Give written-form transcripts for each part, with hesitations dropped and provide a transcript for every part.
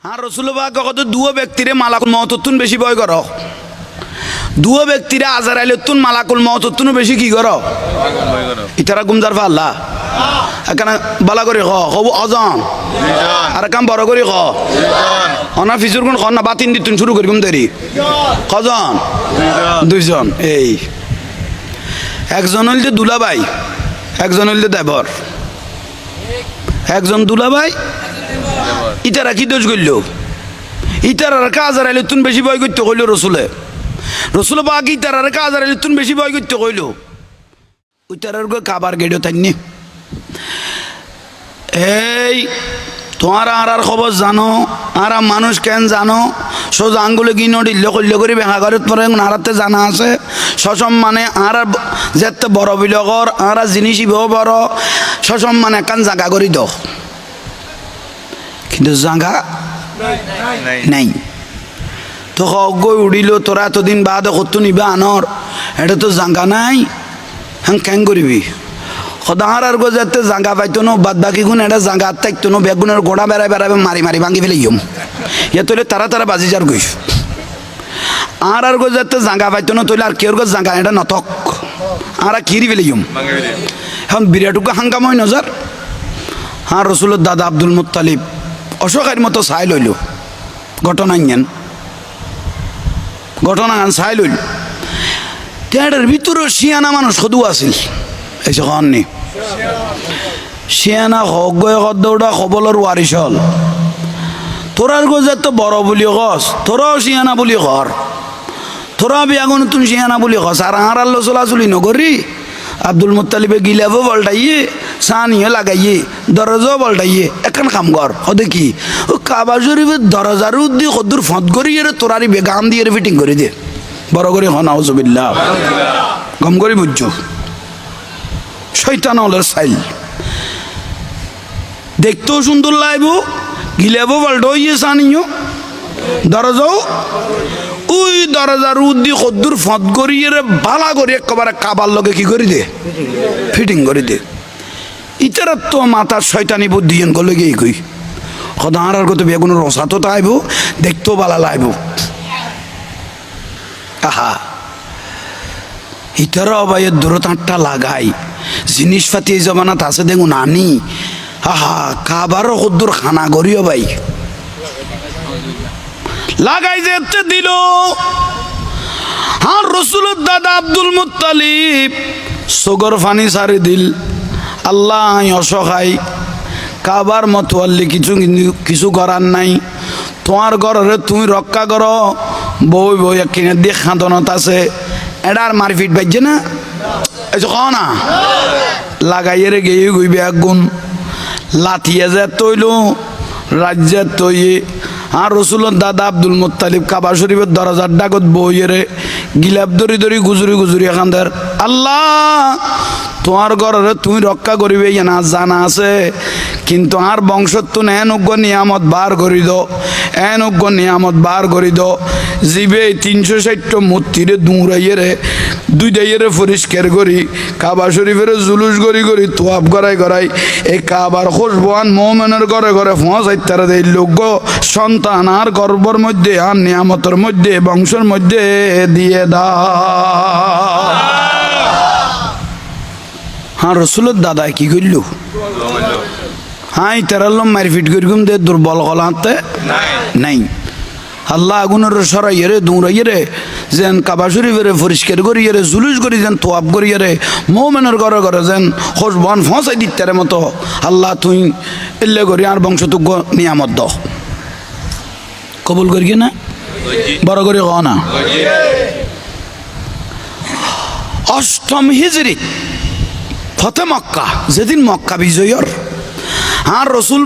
হ্যাঁ রসুল্লাহ কত দুয়ো ব্যক্তিরে মালাকুল মওতুন বেশি ভয় করো, দুয়ো ব্যক্তিরে আজরাইলতুন মালাকুল মওতুন বেশি কি করো ইতারা গুমজার ফাল্লা এখানে বালা করে হব অজন আর কাম বড় করে অনা ফিজুর কোন না বাতিন দিতুন শুরু করি গুম দেরি কজন দুইজন। এই একজন হইল দুলাভাই, একজন হইল দেবর, একজন দুলাভাই ইতারা কি দোষ করল, ইতারার কাজার আইলে তুন বেশি ভয় করতে কইল রসুলে, রসুল বাকি ইতারার কাজার আইলে তুন বেশি ভয় করতে কইল ইতারার কাবার গেড়ো তাইনি। এই তোমার আর খবর জানো আর মানুষ কেন জানো, সোজা আঙ্গুলে গিয়ে ডিল্ল করল করি বেহা ঘরের পরে আরাতে জানা আছে সসম্মানে আর যেতে বড় বিলগর আর জিনিস বড় সসম্মানে একান জাগা করি দ, কিন্তু জাগা নাই তো গই উড়িল তোরা এতদিন বাদ কত নিবা আনর এটা তো জাগা নাই হ্যাঁ কেন করবি সদাহার আর যাতে জাগা পাইতো না বাদ বাকি গুণ এটা জাগা থাকতো না বেগুনের গোড়া বেড়ায় বেড়াবে মারি মারি ভাঙি ফেলে ইয়ম ইয়ে তৈলে তারা তারা বাজি যার গইস আর যাতে জাগা পাইতো না তৈলে আর কেউ জাগা এটা নথক আর কিরি ফেলে ইয়ম এখন বিরাটুকু হাঙ্গাম হয় নজর। হ্যাঁ রসুলের দাদা আব্দুল মুত্তালিব অশোকের মতো চাই লইল ঘটনা জ্ঞান, ঘটনা গান চাই লইল তেটার ভিতরে শিয়ানা মানুষ সদু আছিল এই সখন নি শিয়ানা হক গয়ে দৌড়া খবলের ওয়ারিস হল তোরার গজে তো বড় বলি গছ তোরাও শিয়ানা বলি ঘর তোরা বিয়াগুন তুন শিয়ানা বলি গছ আর আর আল্লো চলাচলি নগরি আব্দুল মুত্তালিবে গিলাবো বলটাইয়ে সানিয়ে লাগাইয়ে দরজাও বলটাইয়ে এখন কাম কর হদে কি ও কাবা শরীফের দরজার উদ্দি কদ্দুর ফত করি এর তোরারি বেগাম দিয়ে ফিটিং করে দে বড় করে হন আউযুবিল্লাহ গম করি বুঝছো শয়তান হলের সাইল দেখতেও সুন্দর লাগবো গিলাবো বলটা ইয়ে সানিও দরজাও ওই দরজার উদ্দি কদ্দুর ফত করি এর বালা করি একেবারে কাবার লগে কি করি দে ফিটিং করে দে ইতারা তো মাথার শয়তানি বুদ্ধি এন করলে গিয়ে কই সদা আর কত বেগুনের রসা তো আইব দেখতেও বালা লাগবো আহা ইতারা অবাইয়ের দূরতাঁটটা লাগাই জিনিসপাতি এই জমানাত আছে দেখুন আনি আহা কাবারও কদ্দুর খানা করিও ভাই লাগাই যেতে দিল। হ্যাঁ রসুলের দাদা আব্দুল মুত্তালিব সগর ফানি সারি দিল আল্লাহ অসহায় কাবার মতো আল্লি কিছু করার নাই তোমার ঘরে তুমি রক্ষা করো বই বই কিনে দিয়ে খাঁদনত আছে এটা আর মারপিট বাজছে না এই ক না লাগাইয়ে রে গিয়ে গইবে একগুণ লাথিয়ে যে তৈল রাজ্যে তৈয়ে আর রসুলের দাদা আব্দুল মুত্তালিব কাবা শরীফের দরজার ডাকত বইয়েরে গিলাপ দরি দরি গুজুরি গুজুরি এখানদের আল্লাহ তোমার ঘরে তুমি রক্ষা করিবে না জানা আছে কিন্তু আর বংশত্ব এনজ্ঞ নিয়ামত বার করি দো এনজ্ঞ নিয়ামত বার করি দো জিবে 360 মূর্তিরে দৌড়াইয়ে রে দুই দাইয়েরে পরিষ্কার করি কাবা শরীফের জুলুস গড়ি গড়ি তোয়াব গড়াই গড়াই এই কাবার খুশবান মোমেনের ঘরে ঘরে পৌঁছাই তারা দেয় লোক সন্তান আর গর্বর মধ্যে আর নিয়ামতের মধ্যে বংশের মধ্যে দিয়ে দাও। হ্যাঁ রসুলের দাদা কি করল হ্যাঁ তারা মারপিট করি গুম দে দুর্বল কলাতে নাই আল্লাহ আগুনের সরাইয়ে রে দৌড়াইয়ে রে যেন কাবা শরীফের পরিষ্কার করিয়ে রে জুলুস করি যেন তোয়াব করিয়ে রে মোমেনের ঘরে ঘরে যেন খোঁজবান ফসাই দিতে মতো আল্লাহ তুই এলে করি আর বংশযোগ্য নিয়ামত দ কবুল করি না বড় করে ক না। অষ্টম হিজরি ফতে মক্কা যেদিন মক্কা বিজয়র আর রসুল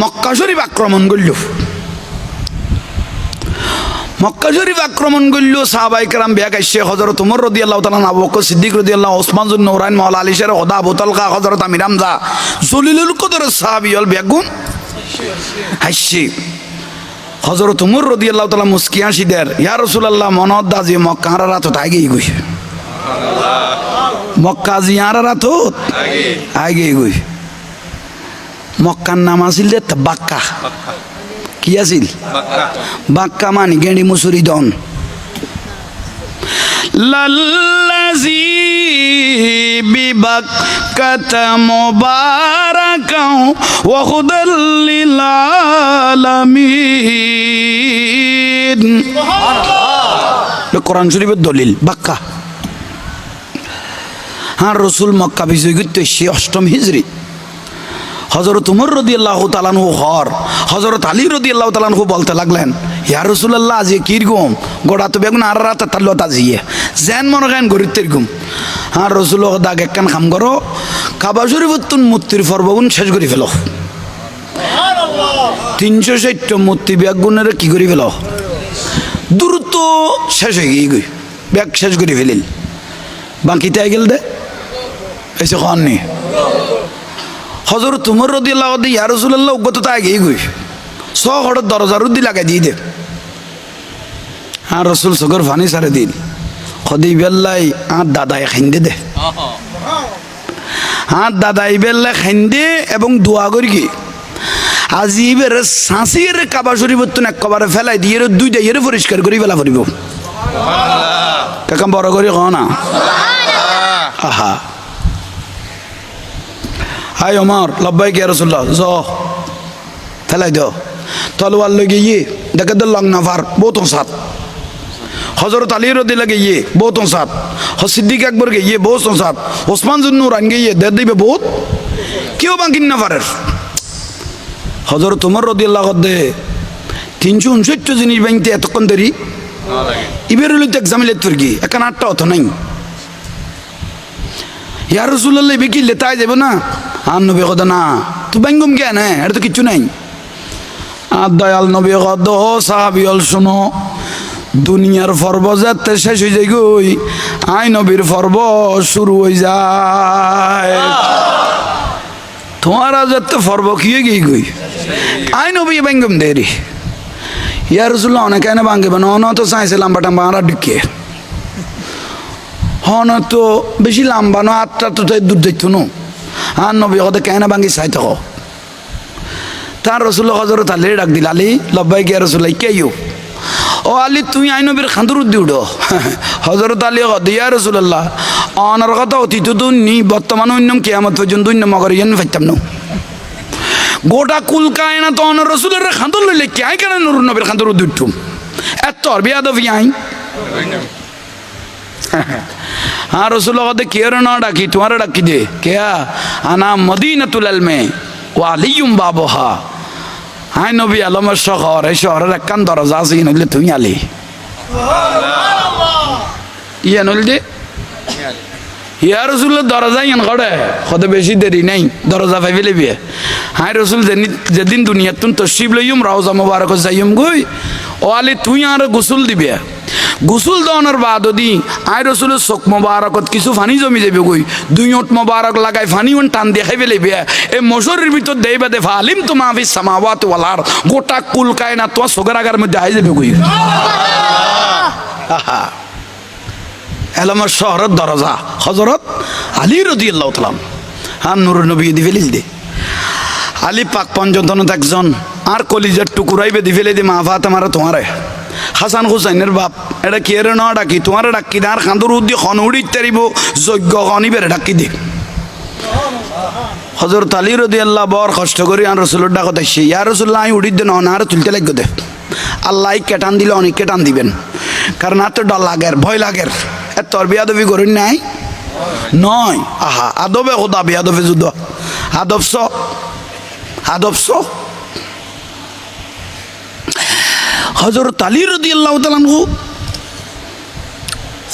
মক্কা শরীফ আক্রমণ করল মক্কা শরীফ আক্রমণ করল সাহাবায়ে কেরাম বেয়া গাইছে হযরত ওমর রাদিয়াল্লাহু তাআলা আবু বকর সিদ্দিক রাদিয়াল্লাহু ওসমান জুন নূরাইন মাওলা আলী শের ওদা আবু তালকা হযরত আমির হামজা জলিলুল কদর সাহাবী হল বেগুন হাসি হযরত ওমর রাদিয়াল্লাহু তাআলা মুস্কি হাসি দের ইয়া রাসূলুল্লাহ মনত দাজি মক্কা আর রাত আগেই গই মক্কা জিয়ার রাত আগেই গই মক্কার নাম আছিল যে বাক্কা কি আছিল বাক্কা মানি গেঁড়ি মুসুরি দন লাল্লাজি বিবাক্কাতা মুবারাকাও ওয়া হুদাল লিল আলামিন সুবহানাল্লাহ কোরআন শরীফের দলিল বাক্কা হ্যাঁ রসুল মক্কা বিজয় করতে সে 8ম হিজরি হযরত উমর রাদিয়াল্লাহু তাআলা আনহু হর হযরত আলী রাদিয়াল্লাহু তাআলা আনহু বলতে লাগলেন ইয়া রাসূলুল্লাহ আজ কিরকম গোড়া তো বেগুন আর রাত তাল্লত আজিয়ে যেন মনে করেন গরিব তেরকম হ্যাঁ রসুল দাগ একখান কাম করো কাবা শরীফতুন মূর্তির ফরবগুন শেষ করে ফেলো 360 মূর্তি ব্যাগুনের কি করে ফেলো দ্রুত শেষ হয়ে গিয়ে ব্যাগ শেষ করে ফেলিল বাকিতে গেল দে এসে খান নি হযরত উমর রাদিয়াল্লাহু আনহু ইয়া রাসূলুল্লাহ উগত তা আগেই গই সহড় দরজার উদ্দি লাগাই দিয়ে দে আর রাসূল সগর ফানি সারে দিন খদি বেল্লাই আর দাদাই খাইন্দে দে আর দাদাই বেল্লাই খাইন্দে এবং দোয়া করি কি আজিবের সাঁসির কাবা শরীফতুন একবারে ফেলাই দিয়ে দুইটা ইয়ের পরিষ্কার করি ফেলা পড়িব সুবহানাল্লাহ কাকাম বড় করি কও না সুবহানাল্লাহ আহা হাই ওমর লব্বাইক ইয়া রাসূলুল্লাহ জ ফেলাই দাও তলোয়ার লগে গিয়ে দেখে তো লং নাফার বহুত সাত হযরত আলী রাদিয়াল্লাহু গিয়ে বহুত সাত সিদ্দিক আকবর গিয়ে বহুত সাত ওসমান জুন নূরান গিয়ে দে দিবে বহুত কেউ বাকি নাফারের হযরত উমর রাদিয়াল্লাহু দে 359 জিনিস বানতে এতক্ষণ দেরি ইবেরুল এক্সামিলেট ফিরগি এখন 8টা হতো নাই ইয়া রাসূলুল্লাহ বেকি লেতাই যাব না আর নবী কথা না তুই বাঙ্গুম কেন এটা তো কিছু নাই আর দয়াল নবী কদ সাহাবিয়ল শুনো দুনিয়ার পর্ব যাতে শেষ হয়ে যায় গই আই নবীর পর্ব শুরু হয়ে যায় তোমার যাতে পর্ব কি গিয়ে গই আই নবী বাঙ্গুম দেরি ইয়া রাসূলুল্লাহ অনেক কেন বাঙ্গে বানো অন তো চাইছে লাম্বা টাম্বা আর ঢুকিয়ে হন তো বেশি লাম্বা নো 8টা তো দূর দেখতো নো আর নবী কথা কেন ভাঙ্গি চাই থাকো তার রাসূলুল্লাহ হযরত আলী ডাক দিল আলী লব্বাইক ইয়া রাসূলুল্লাহ কেউ ও আলী তুই আই নবীর খান্দুর দি উঠো হযরত আলী কদ ইয়া রাসূলুল্লাহ অনার কথা অতীত তো নি বর্তমান অন্যম কিয়ামত পর্যন্ত অন্য মগরিয়ান ফাইতাম না গোটা কুল কায়না তো অনার রাসূলের খান্দুর লইলে কি আই কেন নূর নবীর খান্দুর দি উঠুম এত আর বিয়াদবি আই हाँ रसूल केर ना डाकी तुम्हारा डाकी दे क्या आना मदीनातुल इल्मे व अलीयुम बाबुहा हाय नबी आलम शहर এই শহরের একখান দরজা আছে নইলে তুমি আলী সুবহানাল্লাহ ইয়া নইলে ইয়া রাসূল দরজা ইন গড়ে কত বেশি দেরি নাই দরজা পাইবে লইবে হায় রাসূল যেদিন দুনিয়াতুন তশরিফ লইম রওজা মুবারক যাইম গই ও আলী তুই আর গোসল দিবে গোসল দেওয়ানোর বাদ দি আই রসুলের চোখ মোবারকত কিছু ফানি জমি যাবে গই 2 ওট মোবারক লাগাই ফানি ওন টান দেখাই ফেলিবে এই মশরের ভিতর দেই বাদে ফালিম তো মাফি সামাওয়াত ওয়াল আরদ গোটা কুল কায়নাত তো সোগের আগার মধ্যে আই যাবে গই আহা এলামার শহরের দরজা হযরত আলী রাদিয়াল্লাহু তাআলা আর নূর নবী দি ফেলিল দে আলী পাক পঞ্চতনত একজন আর কলিজার টুকুরাইবে দি ফেলে দি মা ফাতেমারে তোমারে হাসান হুসাইনের বাপ এটা কেরে না ডাকি তোমার ডাকি আর খান্দুর উদ্দি খনউড়ি তারিব যজ্ঞ খনিবের ডাকি দে হযরত আলী রাদিয়াল্লাহু বড় কষ্ট করি আর রাসূলের ডাকতে আসে ইয়া রাসূলুল্লাহ আই উড়ি দেন না আর তুলতে লাগবে দে আল্লাহ কেটান দিলে অনেক কেটান দিবেন কারণ এত ডর লাগের ভয় লাগের এত তোর বিয়াদবি করেন নাই নয় আহা আদবে খোদা বিয়াদবে যুদ্ধ আদবস হযরত আলী রাদিয়াল্লাহু তাআলা আনহু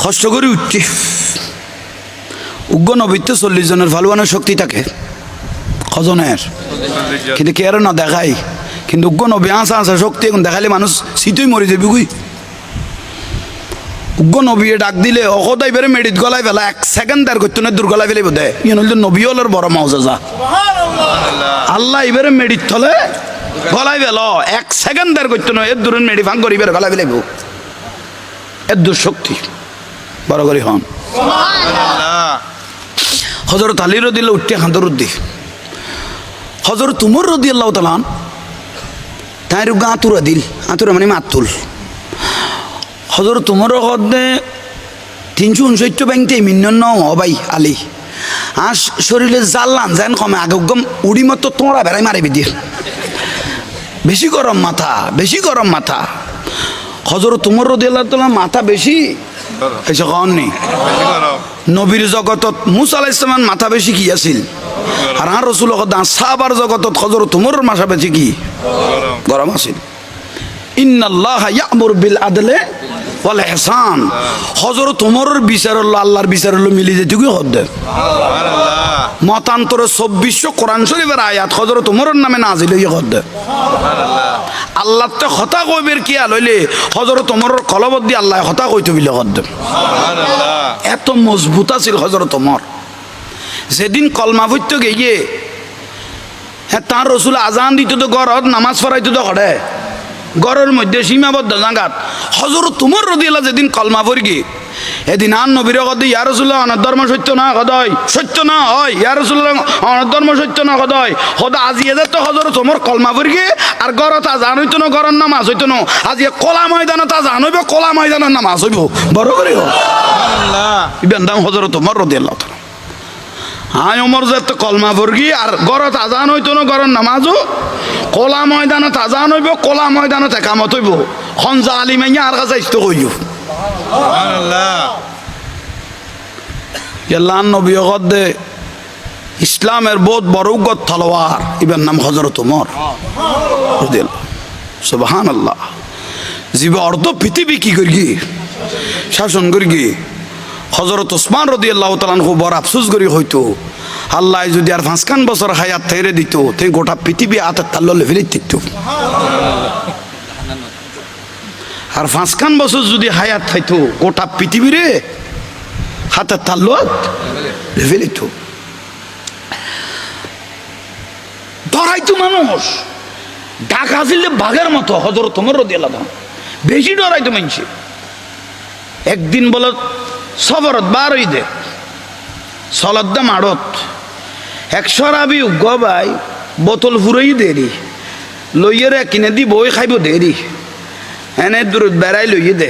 কষ্ট করে উঠছে উগ্র নবীতে 40 জনের ভালবানের শক্তি থাকে কজনের কিন্তু কে আর না দেখাই কিন্তু উগ্র নবী আসা শক্তি এখন দেখালে মানুষ শীতই মরে যাবে গুই উগ্র নবী ডাক দিলে অকদাই বেড়ে মেডিত গলায় ফেলা 1 সেকেন্ড আর করতো না দূর গলায় ফেলে বোধ হয় ইয়ে নইলে নবী হলের বড় মওজাজা আল্লাহ এবারে মেডিত থলে গলায় ফেল 1 সেকেন্ড আর করতো না এর দূরের মেডি ভাঙ করি বেড়ে গলায় ফেলেব এর দূর শক্তি বড় করি হন হযরত আলী রাদিয়াল্লাহু উঠতে খান্দর উদ্দি হযরত উমর রাদিয়াল্লাহু তাআলা তাই রুগা আতুরা দিল, আতুরা মানে মাতুল। হজর তোমার হদে 369 ব্যাংকে মিন্যন ন ভাই আলী আর শরীরে জ্বালান যেন কমে আগে গম উড়ি মতো তোমরা বেড়াই মারিবি দিয়ে বেশি গরম মাথা, বেশি গরম মাথা। হজর তোমার রদিয়াল্লাহু তাআলা মাথা বেশি এসে কননি নবীর জগতত মুসা আলাইহিস সালামের মাথা বেশি কি আছিল, আর আর রাসূল সাহাবার জগতত হজর তোমার মাথা বেশি কি গরম আছিল। ইন্নাল্লাহা ইয়া'মুরু বিল আদলি ওয়াল ইহসান। হজর তোমার বিচার হলো আল্লাহর বিচার হলো মিলি যেতে কি হদ্দে মতান্তরে 2400 কোরআন শরীফের আয়াত হজর তোমার নামে নাজিল হয়ে হদ্দে আল্লাহ তো কথা কইবের কি লইলে হজর তোমার কলবত দিয়ে আল্লাহ কথা কইতে বিলে হদ্দে এত মজবুত আছিল হজর তোমার। যেদিন কলমা পড়তে গিয়ে হ্যাঁ তার রসুল আজান দিত তো ঘরত নামাজ পড়াইতো তো ঘরে ঘরের মধ্যে সীমাবদ্ধ জায়গাত হজর তোমার রাদিয়াল্লাহু যেদিন কলমা পড়ি গিয়ে এদিন আর নবীর কদ ইয়া রাসূলুল্লাহ অনার ধর্ম সত্য না কদয় সত্য না হয় ইয়া রাসূলুল্লাহ অনার ধর্ম সত্য না কদয় হদ আজি এদের তো হজর তোমার কলমা পড়ি গিয়ে আর ঘরত আজান হইতো না ঘরের নামাজ হইতো না আজি কলা ময়দানত আজান হইব কলা ময়দানের নামাজ হইব বড় করে সুবহানাল্লাহ ইবেন দাম হজর তোমার রাদিয়াল্লাহু তাআলা হাই ওমর যে তো কলমা পড়ি আর ঘরত আজান হইতো না ঘরের নামাজও কলা ময়দানত আজান হইব কলা ময়দানত একামত হইব খনজা আলিমাইয়া আর কাছে ইস্ত কইও সুবহানাল্লাহ আল্লাহ নবী গদে ইসলামের বহুত বড় গদ তলোয়ার ইবেন নাম হযরত ওমর রাদিয়াল্লাহু সুবহানাল্লাহ জীব অর্ধ পৃথিবী কি করি শাসন করি হযরত ওসমান রাদিয়াল্লাহু তাআলা আনহু বড় আফসোস করি হইতো আল্লাহ যদি আর ৫ বছর হায়াত থেরে দিত তে গোটা পৃথিবী হাতে তাল্লে ফেলে দিত আর ৫ বছর যদি হায়াত থাইতো গোটা পৃথিবীরে হাতে তাল্লত ফেলে দিত ডরাইতো মানুষ ঢাকা ছিল বাঘের মতো হযরত ওমর রাদিয়াল্লাহু তাআলা বেশি ডরাইতো মানুষ। একদিন বল সফরত বার হই দে সলদ্দ মাড়ত 100 রাবি গবাই বোতল ফুরাই দেরি লইয়ের কিনে দি বই খাইব দেরি এনে দূর বেড়াই লইয়ে দে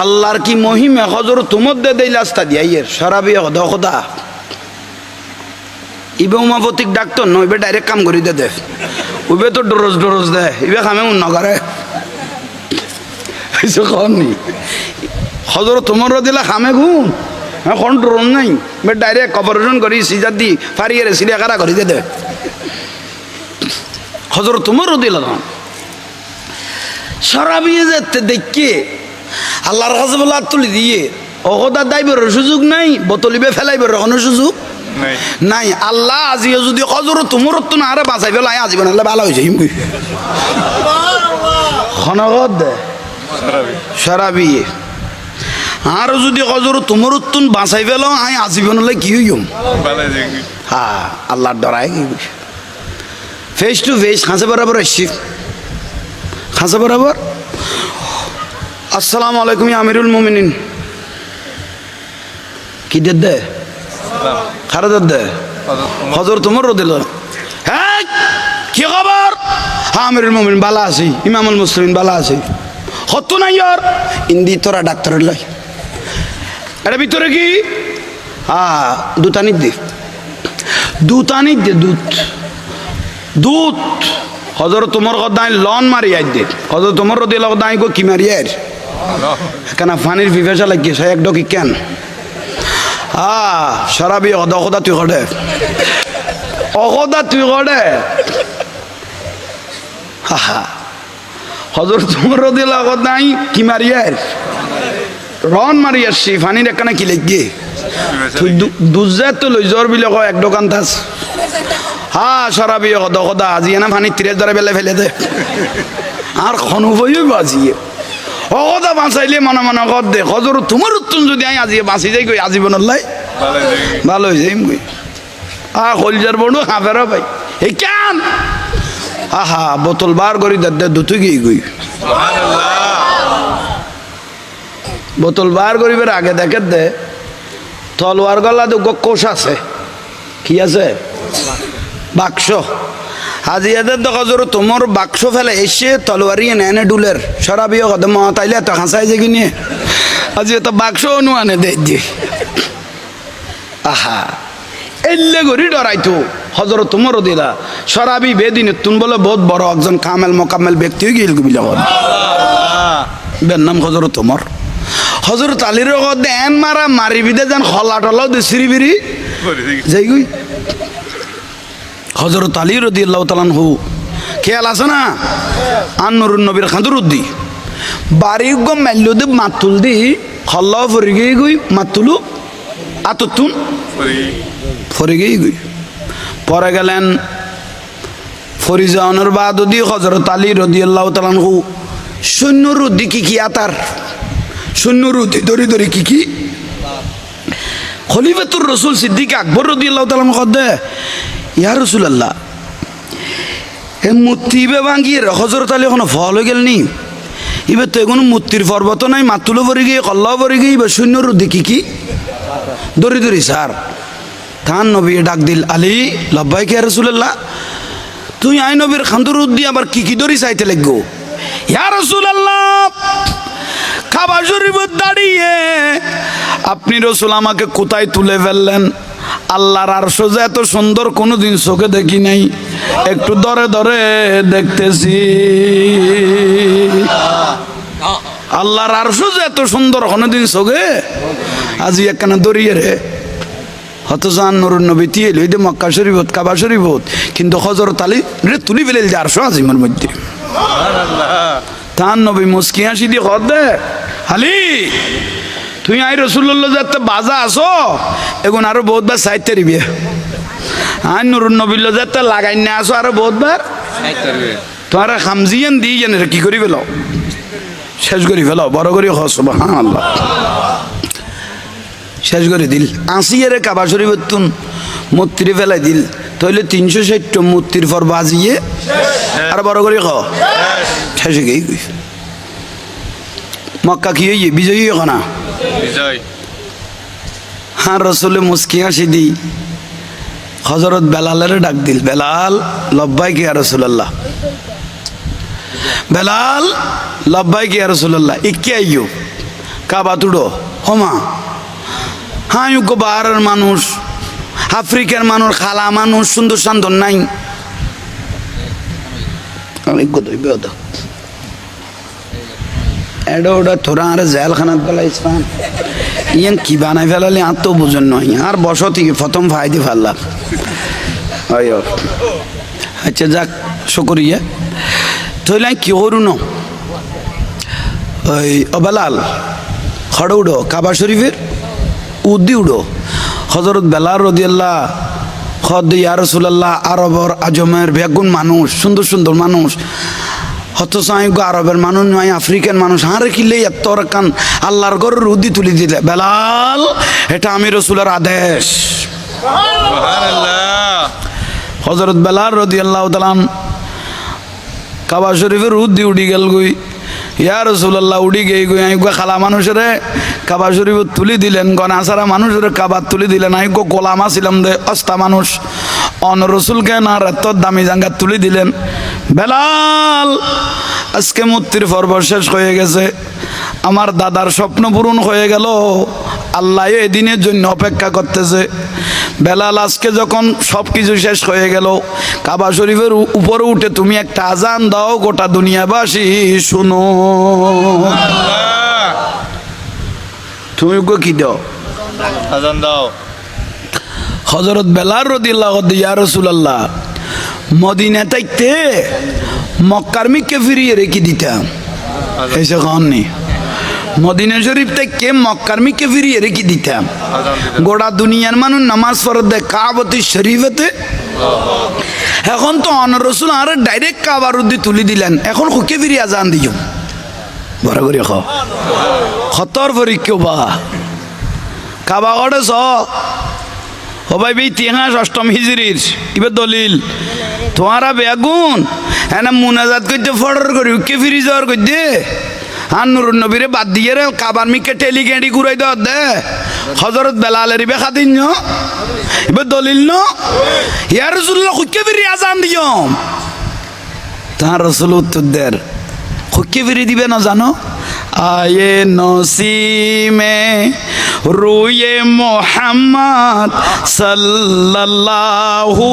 আল্লাহর কি মহিমা হজর তোমার দে দেই লাস্তা দিয়াইয়ের সরাবি খোদা ইবে উমাপতিক ডাক্তার নয় ইবে ডাইরেক্ট কাম করি দে উবে তো ডরজ দে ইবে কামে উন্ন করে কননি হজর তোমার দিলা খামে ঘুম এখন ড্রোন নাই ডাইরেক্ট অপারেশন করি সিজার দি ফারিয়ে সিরিয়া কারা করি দে হজর তোমার দিল সরাবিয়ে যেতে দেখে আল্লাহর কাছে বলে হাত তুলি দিয়ে অকদা দাইবের সুযোগ নাই বোতলিবে ফেলাইবের কোনো সুযোগ নাই। আল্লাহ আজিও যদি হজর তোমার তো না আরে বাঁচাই ফেলাই আজিব না ভালো হয়েছে খনগত দে সরাবিয়ে আর যদি হজর তোমার উত্তুন বাঁচাই ফেল আই আজীবন হলে কি হইম হ্যাঁ আল্লাহর ডরাই ফেস টু ফেস খাঁচা বরাবর আসছি খাঁচা বরাবর আসসালামু আলাইকুম আমিরুল মুমিনিন কি দে খারা দে হজর তোমার দিল হ্যাঁ কি খবর আমিরুল মুমিনিন বালা আছি ইমামুল মুসলিমিন বালা আছি হত নাই আর ইন্দি তোরা ডাক্তারের লাই এটা ভিতরে কি দুতানির দে দুতানির দে দুধ হজর তোমার কদাই লন মারি আই দে হজর তোমার দিল কদাই গো কি মারি আর কেন পানির পিপাসা লাগিয়েছে এক ডকি কেন সরাবি অদা তুই কড়ে অকদা তুই কড়ে হজর তোমার দিল কদাই কি মারি আর রন মারি আসছি ফানির একখানা কি লাগবে তুই দুজাত তো লই জ্বর বিলে এক দোকান থাস সরাবি কদা আজি না ফানি 30 ধরে বেলে ফেলে দে আর খনু বই বাজিয়ে অকদা বাঁচাইলে মনে মনে কর দে হজর তোমার উত্তম যদি আমি আজি বাঁচি যাই গই আজীবন লাই ভালো হয়ে যাই গই হলজার বড় হাফের ভাই এই কেন বোতল বার করি দে দুটো গিয়ে গই বোতল বার করিবার আগে দেখে দে তলোয়ার গলা তো কোষ আছে কি আছে বাক্স হাজিয়াদের দখজর তোমার বাক্স ফেলে এসে তলোয়ারি এনে ডুলের সরাবিও কত মা তাইলে এত হাসাই যে কিনে আজি এত বাক্স অনুয়ানে দে আহা এলে গড়ি ডরাইতো হজরত তোমারও দিলা সরাবি বেদিনে তুন বলে বহুত বড় একজন কামেল মোকাম্মেল ব্যক্তি হয়ে গেল কবিলা বের নাম হজরত তোমার হজরত আলীর দেন মারা মারি বিদে যান হলা টলাও দে সিরি বিরি যাই গুই হজরত আলী রাদিয়াল্লাহু তাআলা আনহু খেয়াল আছে না আন-নুরুন নবীর খান্দুর উদ্দি বাড়ি গো মেল্লু দে মাতুল দি হল্লা ফরি গই গুই মাতুলু আতুতুন ফরি গই গুই পরে গেলেন ফরিজানের বাদ দি হজরত আলী রাদিয়াল্লাহু তাআলা আনহু সৈন্যর উদ্দি কি আতার সৈন্যর উদ্দি দরি দরি কি খলিফাতুর রাসূল সিদ্দিক আকবর রাদিয়াল্লাহু তাআলা আনহু কদে ইয়া রাসূলুল্লাহ এ মূর্তিবে ভাঙিয়ে হজরত আলী এখন ফল হয়ে গেল নি এবার তো এগুলো মূর্তির পর্বত নাই মাতুলো পরে গিয়ে কল্লাও পরে গিয়ে এবার সৈন্যর দেখি কি দরি দরি স্যার থান নবী ডাক দিল আলী লব্বাইক ইয়া রাসূলুল্লাহ তুই আই নবীর খান্দুর উদ্দি আবার কি দরি চাইতে লাগবো ইয়া রাসূলুল্লাহ কাবা শরীফে দাঁড়িয়ে আপনি রাসূল আমাকে কোথায় তুলে ফেললেন আল্লাহর আরশ যে এত সুন্দর কোনোদিন চোখে দেখি নাই একটু দরে দরে দেখতেছি আল্লাহর আরশ যে এত সুন্দর কোনোদিন চোখে আজি একখানা দরিয়ে রে হতজ আন-নুরুন নবী তিয়েল ওই যে মক্কা শরীফত কাবা শরীফত কিন্তু হযরত আলী রে তুলি ফেলেল যে আরশ আজিমের মধ্যে তার নবী মুস্কি হাসি দিয়ে কর দে আলী তুই আই রাসূলুল্লাহ যাতে বাজা আসো এখন আরো বহুতবার সাইতে দিবি আই নুরুন নবীল্লাহ যাতে লাগাই না আসো আরো বহুতবার তোমারা খামজিয়ান দিয়ে জানে কি করি ফেলো শেষ করি ফেলো বড় করি সুবহানাল্লাহ শেষ করে দিল আসিয়ারে কাবা শরীফের তুন মূর্তি ফেলাই দিল তাহলে 360 মূর্তির পর বাজিয়ে আর বড় করে শেষে গেই মক্কা কি হইয়ে বিজয়ী না হ্যাঁ রসুলে মুস্কি হাসি দি হজরত বেলালের ডাক দিল বেলাল লব্বাইক ইয়া রাসূলুল্লাহ বেলাল লব্বাইক ইয়া রাসূলুল্লাহ ইকে আইয়ো কাবা তুড়ো হোমা হ্যাঁ ইউকো বাহারের মানুষ আফ্রিকার মানুষ খালা মানুষ সুন্দর শান্তর নাই অনেক কথা এডো ওটা থোড়া আর জেলখানাত পেলাইছিলাম ইয়ান কি বানাই ফেলালে আর তো বুঝন নয় আর বসতি প্রথম ফায়দি ফেললাম আচ্ছা যাক শুকরিয়া তাহলে কি করু ন ওই অবেলাল খড় উডো কাবা শরীফের উদ্দি উডো হজরত বেলাল রাদিয়াল্লাহ খদ ইয়া রাসূলুল্লাহ আরবর আজমের বেগুন মানুষ সুন্দর সুন্দর মানুষ হতস আরবের মানুষ নয় আফ্রিকান মানুষ হারে কিলে এত কান আল্লাহর ঘরের উদ্দি তুলি দিলে বেলাল এটা আমি রাসূলের আদেশ হযরত বেলাল রাদিয়াল্লাহু তাআলা কাবা শরীফের উদ্দি উড়ি গেল গই ইয়া রাসূলুল্লাহ উড়ি গই গই আই খালা মানুষের কাবা শরীফ তুলি দিলেন গনাসারা মানুষের কাবা তুলি দিলেন আই গোলাম ছিলাম দে অস্তা মানুষ অন রসুলকে না এত দামি জাঙ্গা তুলি দিলেন বেলাল আজকে মূর্তির পর্ব শেষ হয়ে গেছে আমার দাদার স্বপ্ন পূরণ হয়ে গেল আল্লাহ এদিনের জন্য অপেক্ষা করতেছে বেলাল আজকে যখন সব কিছু শেষ হয়ে গেল কাবা শরীফের উপরে উঠে তুমি একটা আজান দাও গোটা দুনিয়াবাসী শুনো তুমি কি দাও আজান দাও হযরত বেলাল রাদিয়াল্লাহু আনহু ইয়া রাসূলুল্লাহ মদিনা তাইতে মক্কার মিকে ফিরিয়ে রেখে দিতাম এসে খাননি মদিনা শরীফ থেকে মক্কার মিকে ফিরিয়ে রেখে দিতাম গোটা দুনিয়ার মানুষ নামাজ পড়ে কাবাতুল শরীফেতে এখন তো অন রাসূল আর ডাইরেক্ট কাবার উদ্দি তুলি দিলেন এখন হুকে ফিরিয়ে আজান দিও বড় করে খতর পরীক্ষা বা কাবা গড়ে ও ভাই বি ইতিহাস অষ্টম হিজরির এবার দলিল তোমারা বেগুন হ্যাঁ মুনাজাত করতে ফর্ডার করি কে ফিরি যাওয়ার করতে আর নুরুন নবীরে বাদ দিয়ে কাবার মিকে টেলি গেঁড়ি ঘুরাই দেওয়ার দে হযরত বেলালের বেখা দিন এবে দলিল ন ইয়া রাসূলুল্লাহ খুকে ফিরি আজান দিও তার রাসূল উত্তর দেন খুকে ফিরি দিবে না জানো আয়ে নসিমে রুয়ে মোহাম্মদ सल्लल्लाहु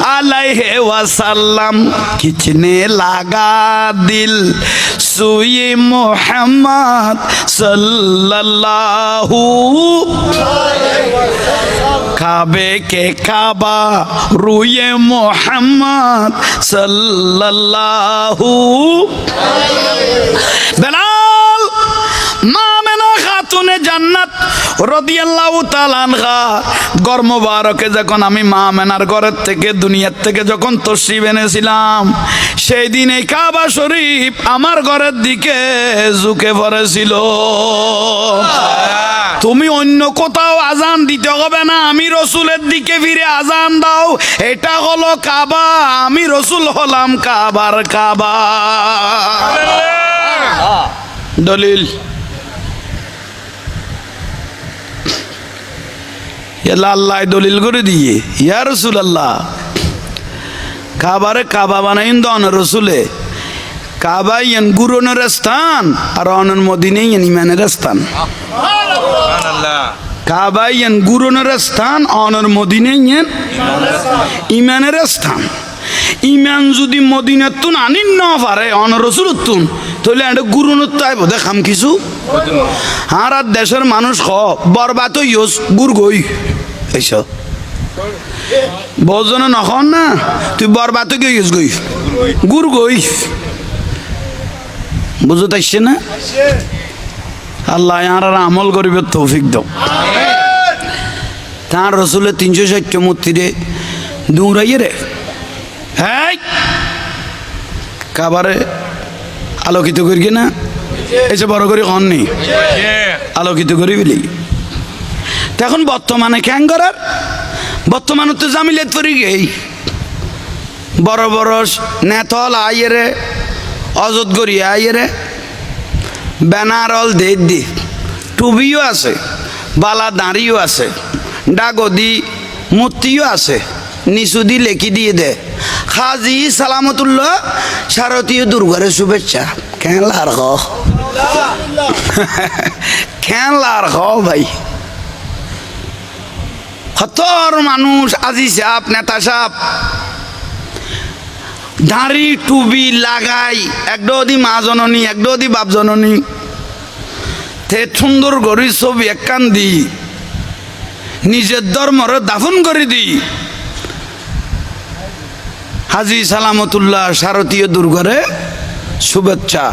अलैहि वसल्लम खिंचने लगा दिल सुए मोहम्मद सल्लल्लाहु काबे के काबा रुए मोहम्मद सल्लल्लाहु बेलाल मामेना खातुने जन्नत রাদিয়াল্লাহু তাআলা আনহা ঘর মোবারকে যখন আমি মা মেনার ঘরের থেকে দুনিয়ার থেকে যখন তশরিফ এনেছিলাম সেই দিন এই কাবা শরীফ আমার ঘরের দিকে ঝুঁকে পড়েছিল তুমি অন্য কোথাও আজান দিতে হবে না আমি রসুলের দিকে ফিরে আজান দাও এটা হলো কাবা আমি রসুল হলাম কাবার কাবা দলিল আল্লাহ দলিল করে দিয়ে ইয়া রাসূলুল্লাহ কাবারে কাবা বানাইন দন রসুলে কাবা ইয়ান গুরনের স্থান আর অনন মদিনে ইয়ান ইমানের স্থান কাবা ইয়ান গুরনের স্থান অনর মদিনে ইয়ান ইমানের স্থান ইমান যদি মদিনার তুন আনিন না পারে অনর রসুলের তুন তাহলে এটা গুরুনত তাইব দেখাম কিছু আর দেশের মানুষ খ বরবাদ ইউস গুর গই এইসব বহুজন নখন না তুই বরবাদ গিয়ে গই গুর গই বুঝতে আসছে না আল্লাহ আর আমল করিবে তৌফিক দাও তার রসুলের 360 মূর্তিরে দৌড়াইয়ে রে হ্যাঁ কাবারে আলোকিত করি না এসে বড় করে কন নেই আলোকিত করি বলি এখন বর্তমানে ক্যাং করার বর্তমানে তো জামিলেত পরি গেই বড় বড় নেতল আইয়েরে অজত করি আইয়েরে ব্যানারল দে দি টুবিও আছে বালা দাঁড়িও আছে ডাগদি মূর্তিও আছে নিচু দি লেখি দিয়ে দে হাজি সালামতুল্লাহ শারদীয় দুর্গারের শুভেচ্ছা খেলার হ খেলার হ ভাই হতর মানুষ আজি সাপ নেতা সাপ দাড়ি টুবি লাগাই একডি মা জননী একডি বাপ জননী তে সুন্দর গড়ি ছবি একখান দি নিজের ধর্মরে দাফন করে দি হাজি সালামতুল্লাহ শারদীয় দুর্গরে শুভেচ্ছা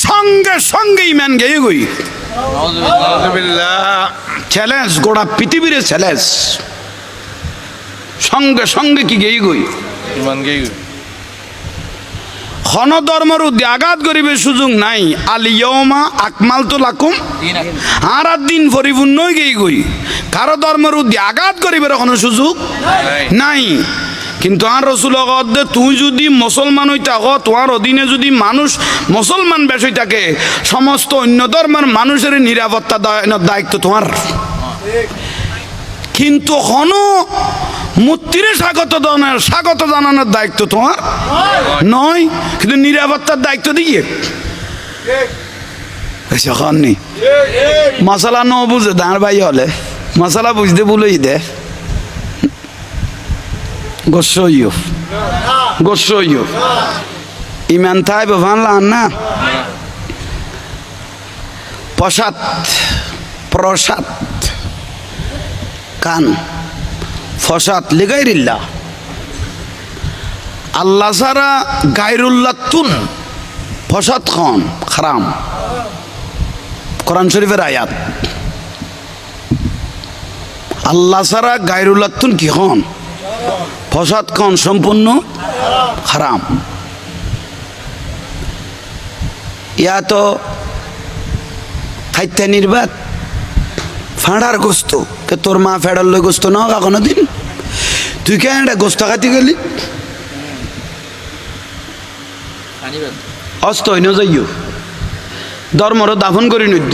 সঙ্গে সঙ্গে ইমান গেয়ে গই চ্যালেঞ্জ গোটা পৃথিবীর চ্যালেঞ্জ সঙ্গে সঙ্গে কি গেয়ে গই ইমান গেয়ে হন ধর্মের উদ্দে আঘাত করিবে সুযোগ নাই আলিয়মা আকমাল তো লাকুম আর দিন পরিপূর্ণ গেয়ে গই কারো ধর্মের উদ্দে আঘাত করিবার কোনো সুযোগ নাই কিন্তু আর রসুল তুই যদি মুসলমান হই থাক তোমার অধীনে যদি মানুষ মুসলমান বেশ হই থাকে সমস্ত অন্য ধর্মের মানুষের নিরাপত্তা দায়িত্ব তোমার কিন্তু হন মূর্তিরে স্বাগত জানানোর দায়িত্ব তোমার নয় কিন্তু নিরাপত্তার দায়িত্ব দিয়ে নেই মশালা ন বুঝে দাঁড় ভাই হলে মশালা বুঝতে বলেই দে গোস্বইও ইমান তাই ভানলাম না প্রসাদ কান ফসাদ লিগাইরিল্লা আল্লাহ সারা গায়রুল্লাহ তুন ফসাদ খান খারাম কোরআন শরীফের আয়াত আল্লাহ সারা গায়রুল্লাহ তুন কি হন ফসাদ খান সম্পূর্ণ হারাম ইয়া তো খাইতে নির্বাত ফাঁড়ার গোস্ত কে তোর মা ফেড়ার লই গোস্ত না হোক কোনো দিন তুই কে এটা গোস্ত খাইতে গেলি অস্ত হইন যাইও ধর্মর দাফন করি নদ্য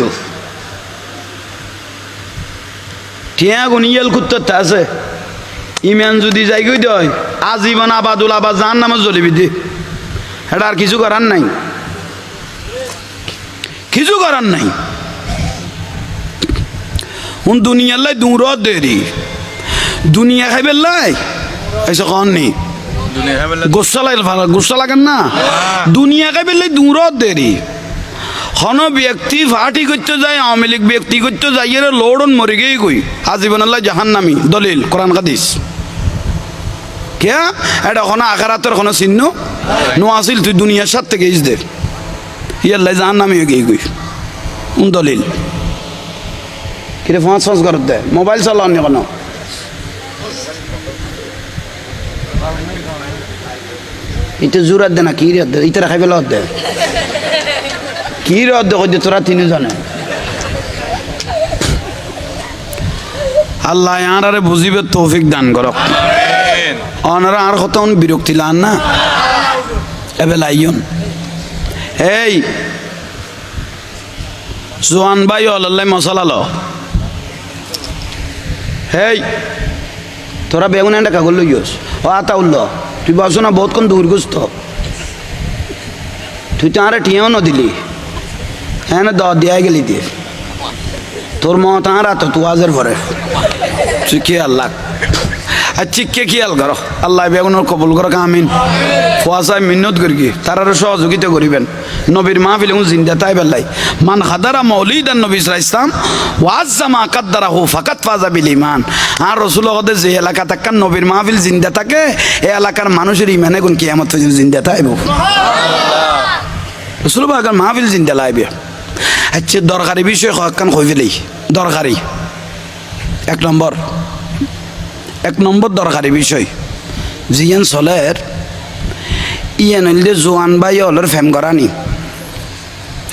ঠিয়া গুনিয়াল কুত্তরটা আছে ইমান যদি যাই গই দয় আজীবন আবাদুল আবাদ জান নামে জ্বলিবি দে এটা আর কিছু করার নাই কিছু করার নাই উন দুনিয়ার লাই দূর দেরি দুনিয়া খাইবে লাই এসে কন নেই গোসা লাগেন না দুনিয়া খাইবে লাই দূর দেরি হন ব্যক্তি ফাটি করতে যায় আওয়ামী লীগ ব্যক্তি করতে যাই এর লোড়ন মরে গিয়ে কই আজীবন আল্লাহ জাহান্নামী দলিল কোরআন হাদিস কে এটা কোনো আখারাতের কোনো চিহ্ন নো আসিল তুই দুনিয়ার সাথে থেকে ইস দে ইয়াল্লাই জাহান্নামী গিয়ে কই উন দলিল কিরে ফাঁস ফাঁস করত দে মোবাইল চালাও নি কোনো এটা জোরাত দে না কি রে দে ইটা রাখাই পেলা দে কি রে দে কই দে তোরা তিনজনে আল্লাহ আরে বুঝিবে তৌফিক দান করক অনারা আর কত বিরক্তি লান না এবে লাইয়ন এই জোয়ান ভাই আল্লাহ মশলা ল হেই তোরা বেগুন এন্ডা কাগজ লইস ও আতা উল্ল তুই বসো না বহুত কোন দূর গুস্ত তুই তো আরে টিয়াও ন দিলি হ্যাঁ না দিয়া গেলি দিয়ে তোর মত আর আত তু আজের পরে তুই কি আল্লাহ আর চিককে খেয়াল করো আল্লাহ বেগুনের কবুল করো আমিন ফুয়াশায় মিন্নত করি তার আরো সহযোগিতা করিবেন নবীর মাহফিল জিন্দা তাই বেল্লাই মান হাদারা মৌলিদান নবী ইসলাম ওয়াজ্জামা কাদ্দারাহু ফাকাত ফাজা বিল ঈমান আর রাসূল হদে যে এলাকা তাকান নবীর মাহফিল জিন্দা থাকে এই এলাকার মানুষের ঈমানে গুণ কিয়ামত পর্যন্ত জিন্দা থাকবে সুবহানাল্লাহ রাসূল বাগান মাহফিল জিন্দা লাইবে আচ্ছা দরকারি বিষয় কান কই ফেলাই দরকারি এক নম্বর দরকারি বিষয় জিয়ান চলের ইয়ান হইলে জোয়ান ভাই হলের ফেম করানি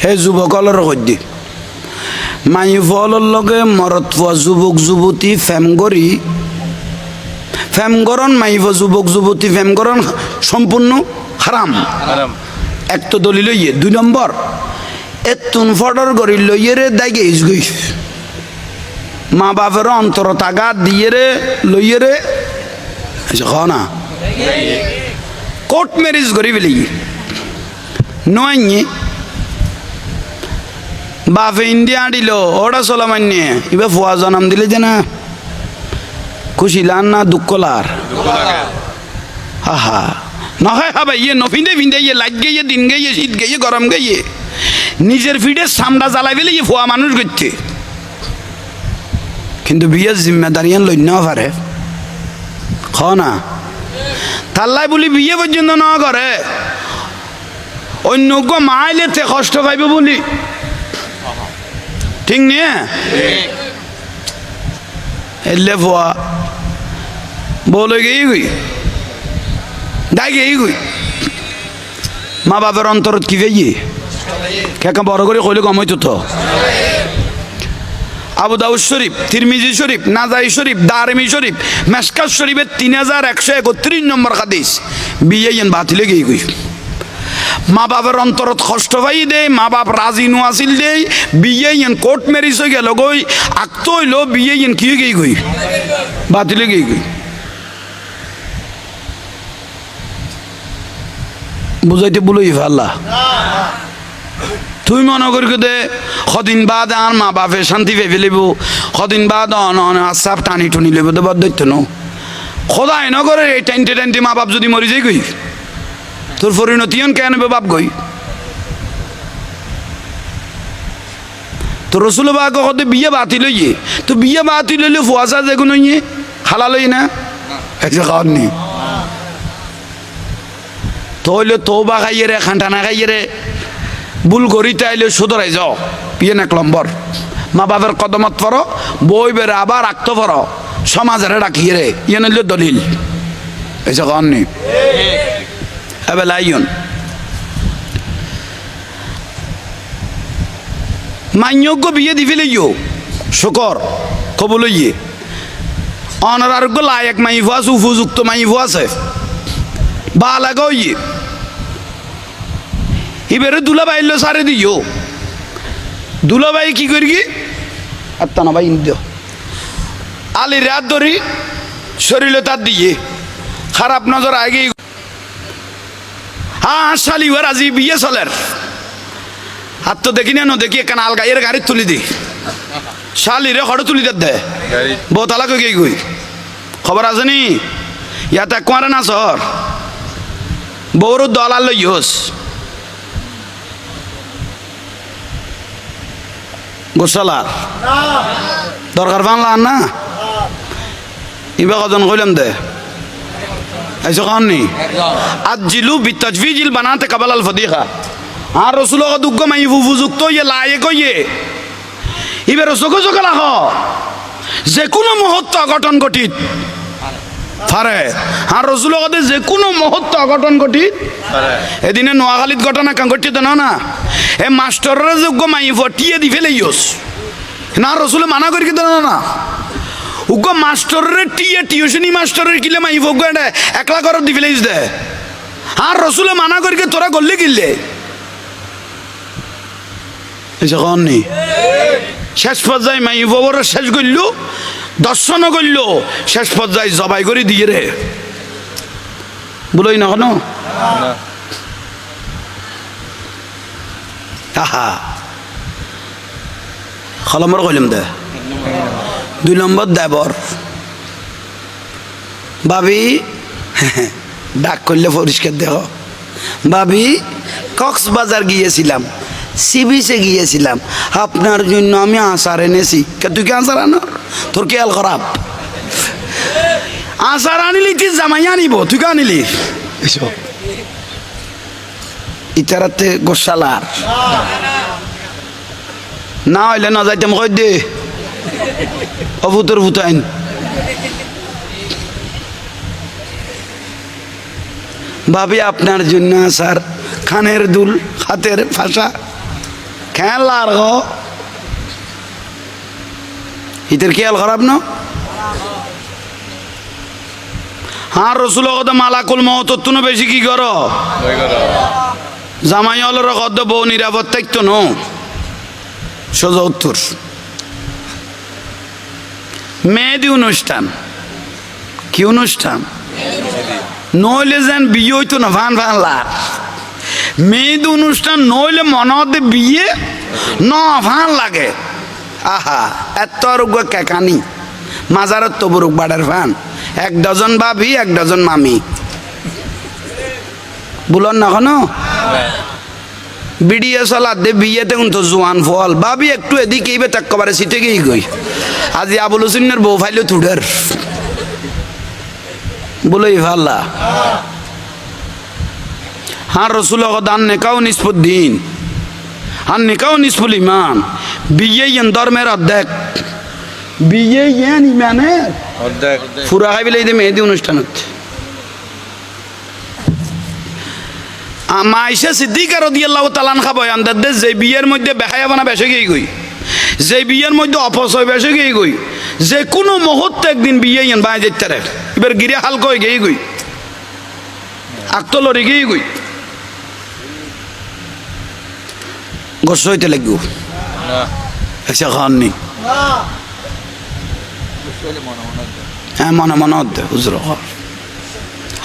হে যুবক হলের সদ্য মাই ফলের লগে মরত পোৱা যুবক যুৱতী ফেম করন মাইফ যুবক যুবতী ফেম করন সম্পূর্ণ হারাম এক তো দলিল ইয়ে দুই নম্বর এতুন ফটর করি লইয়ে রে দাইগে ইসগই মা বাপের অন্তর তাগাত দিয়ে রে লইয়ে রে না কোর্ট ম্যারেজ করি ফেলি নয় বাপে ইন্ডিয়া দিল ওটা চলা মান্য এবার ফুয়া জনাম দিলে যে না খুশি লান না দুঃখ লার হা নহয় হাবা ইয়ে নফিন্দে ফিন্দে ইয়ে লাইট গিয়ে দিন গিয়ে শীত গিয়ে গরম গিয়ে নিজের ফিডে সামটা জ্বালাই ফেলে ইয়ে ফুয়া মানুষ করছে কিন্তু বিয়ের জিম্মেদারিয়ান লই না পারে খ না তাল্লাই বলি বিয়ে পর্যন্ত না করে অন্য মাইলে তে কষ্ট পাইবে বলি ঠিক নিয়ে এলে ফুয়া বলে গেই গুই দাই গেই গুই মা বাপের অন্তরত কি ভেয়ে কেকা বড় করে কইলে কম হইতো তো আবু দাউদ শরীফ তিরমিজি শরীফ নাজাই শরীফ দারমি শরীফ মেশকাত শরীফের 3131 নম্বর হাদিস বিয়ে বাতিলে গিয়ে গই মা বাপের অন্তরত কষ্ট পাই দে মা বাপ রাজি নো আসিল দে বিয়ে কোর্ট ম্যারেজ হয়ে গেল গই আক্ত হইল বিয়ে কি গই গই বাতিলে গিয়ে গই বুঝাইতে বলই আল্লাহ তুই মনে করি দে কদিন বাদ আর মা বাপে শান্তি পেয়ে ফেলিব কদিন বাদ আসাপ টানি টুনি লেব তো বাদ দৈত্য নো খোদাই নগরে এই টাইনটে মা বাপ যদি মরি যাই গই তোর পরিণতিয়ন কেন বাপ গই তো রসুল বাগ কদে বিয়ে বাতি লইয়ে তো বিয়ে বাতি লইলে ফুয়াশা যেগুন ইয়ে হালা লই না একটা খাওয়ার নেই তো হইলে তো বা খাইয়ে রে খান্টানা খাইয়ে রে ভুল করিতে আইলে সুদরাই যাও বিয়ে এক নম্বর মা বাপের কদমত পড়ো বই বেড়ে আবার রাখতে পারো সমাজের রাখিয়ে রে ইয়ে নিলে দলিল এসে কন নেই এবার লাইন মান্যজ্ঞ বিয়ে দি ফেলিও শুকর কবল ইয়ে অনারোগ্য লায়ক মাইফু আছে উপযুক্ত মাইফু আছে বা লাগাও ইয়ে এবারে দুলাভাই এলো সারে দিও দুলাভাই কি করি কি আত্মা না ভাই দিও আলীর রাত ধরি শরীরে তার দিয়ে খারাপ নজর আগে হ্যাঁ শালি ওর আজি বিয়ে চলের আর তো দেখি না দেখি কেন আলগা এর গাড়ি তুলি দি শালিরে খড় তুলি দে বউ তালাক গিয়ে গই খবর আছে নি ইয়াতে কোয়ারে না সর বউর দলাল লইস গোসালার দরকার বাংলা না ইবা কজন কইলাম দে ऐसा कौन नहीं अज्जिलु बितजवीजिल बनाते कबल अल फदीखा हाँ रसूलों का दुग्गो में वो वुजुक तो ये लाये को ये इबे रसूलों को कला हो जेकुनो महत्व अघटन घटित फारे हाँ रसूलों का जेकुनो महत्व अघटन घटित ए दिने नोआखालीत घटना कां घटित ना ए मास्टर रे दुग्गो में वो टिए दी फेले योस ना रसूलों माना करके देना ना उको मास्टर रे टिए टियूशनी मास्टर रे किले माई फोगो एडे एकला कर दी फेलेइस दे हाँ रसूल माना करके तोरा गल्ले किले ऐसा कौन नहीं শেষ পর্যায়ে মাই ফোগর শেষ করল দর্শন করল শেষ পর্যায়ে জবাই করে দিয়ে রে বলোই না কেন আহা খলমর কইলাম দে 2 নম্বর দেবর ভাবি ডাক করলে পরিষ্কার দেখো ভাবি কক্সবাজার গিয়েছিলাম সি বিচে গিয়েছিলাম আপনার জন্য আমি আচার এনেছি তুই কি আচার আনো তোর খেয়াল খারাপ আচার আনিলি তুই জামাই আনিব তুই কে আনিলি ইতারাতে গোসালার না হইলে না যাইতাম কই দে অভূতর ভূতাইন ভাবি আপনার জন্য স্যার খানের দুল হাতের ফাঁসা খেলার গো ইতের খেয়াল খারাপ না হ্যাঁ রসুল কত মালাকুল মহত্ব বেশি কি কর জামাই হলের কত বউ নিরাপত্তা তো নো সোজা উত্তর মেহেদি অনুষ্ঠান কি অনুষ্ঠান নইলে যেন বিয়ে হইতো না ভান ভান লার মেহেদি অনুষ্ঠান নইলে মনে বিয়ে ন ভান লাগে আহা এত রোগ কেকানি মাজারত তো বরুক বাড়ার ভান 1 ডজন ভাবি 1 ডজন মামি বলুন না কেন বিডিএ চলা দে বিয়েতে কিন্তু জোয়ান ফল ভাবি একটু এদিকে এইবে একেবারে সিটে গিয়ে গই আজি আবুল হোসেনের বউ ফাইলে থুডের বলোই ভাল্লা হ্যাঁ রসুল দান নেকাও নিষ্পত দিন আর নেকাও নিষ্পুল ইমান বিয়ে ধর্মের অর্ধেক বিয়ে ইমানের অর্ধেক ফুরা খাই বিলে মেহেদি অনুষ্ঠান হচ্ছে মাইশা সিদ্দিকা রাদিয়াল্লাহু তাআলা আনহা বয়ান দেন যে বিয়ের মধ্যে বেহায়াপনা বেশি গিয়ে গই যে বিয়ের মধ্যে অপচয় বেশি গিয়ে গই যে কোনো মুহূর্তে একদিন বিয়ে বাই যেতে রে এবার গিরে হাল কই গিয়ে গই আকতলরি গিয়ে গই গোস হইতে লাগবো এসে খাননি হ্যাঁ মনে মনে হতে হুজুর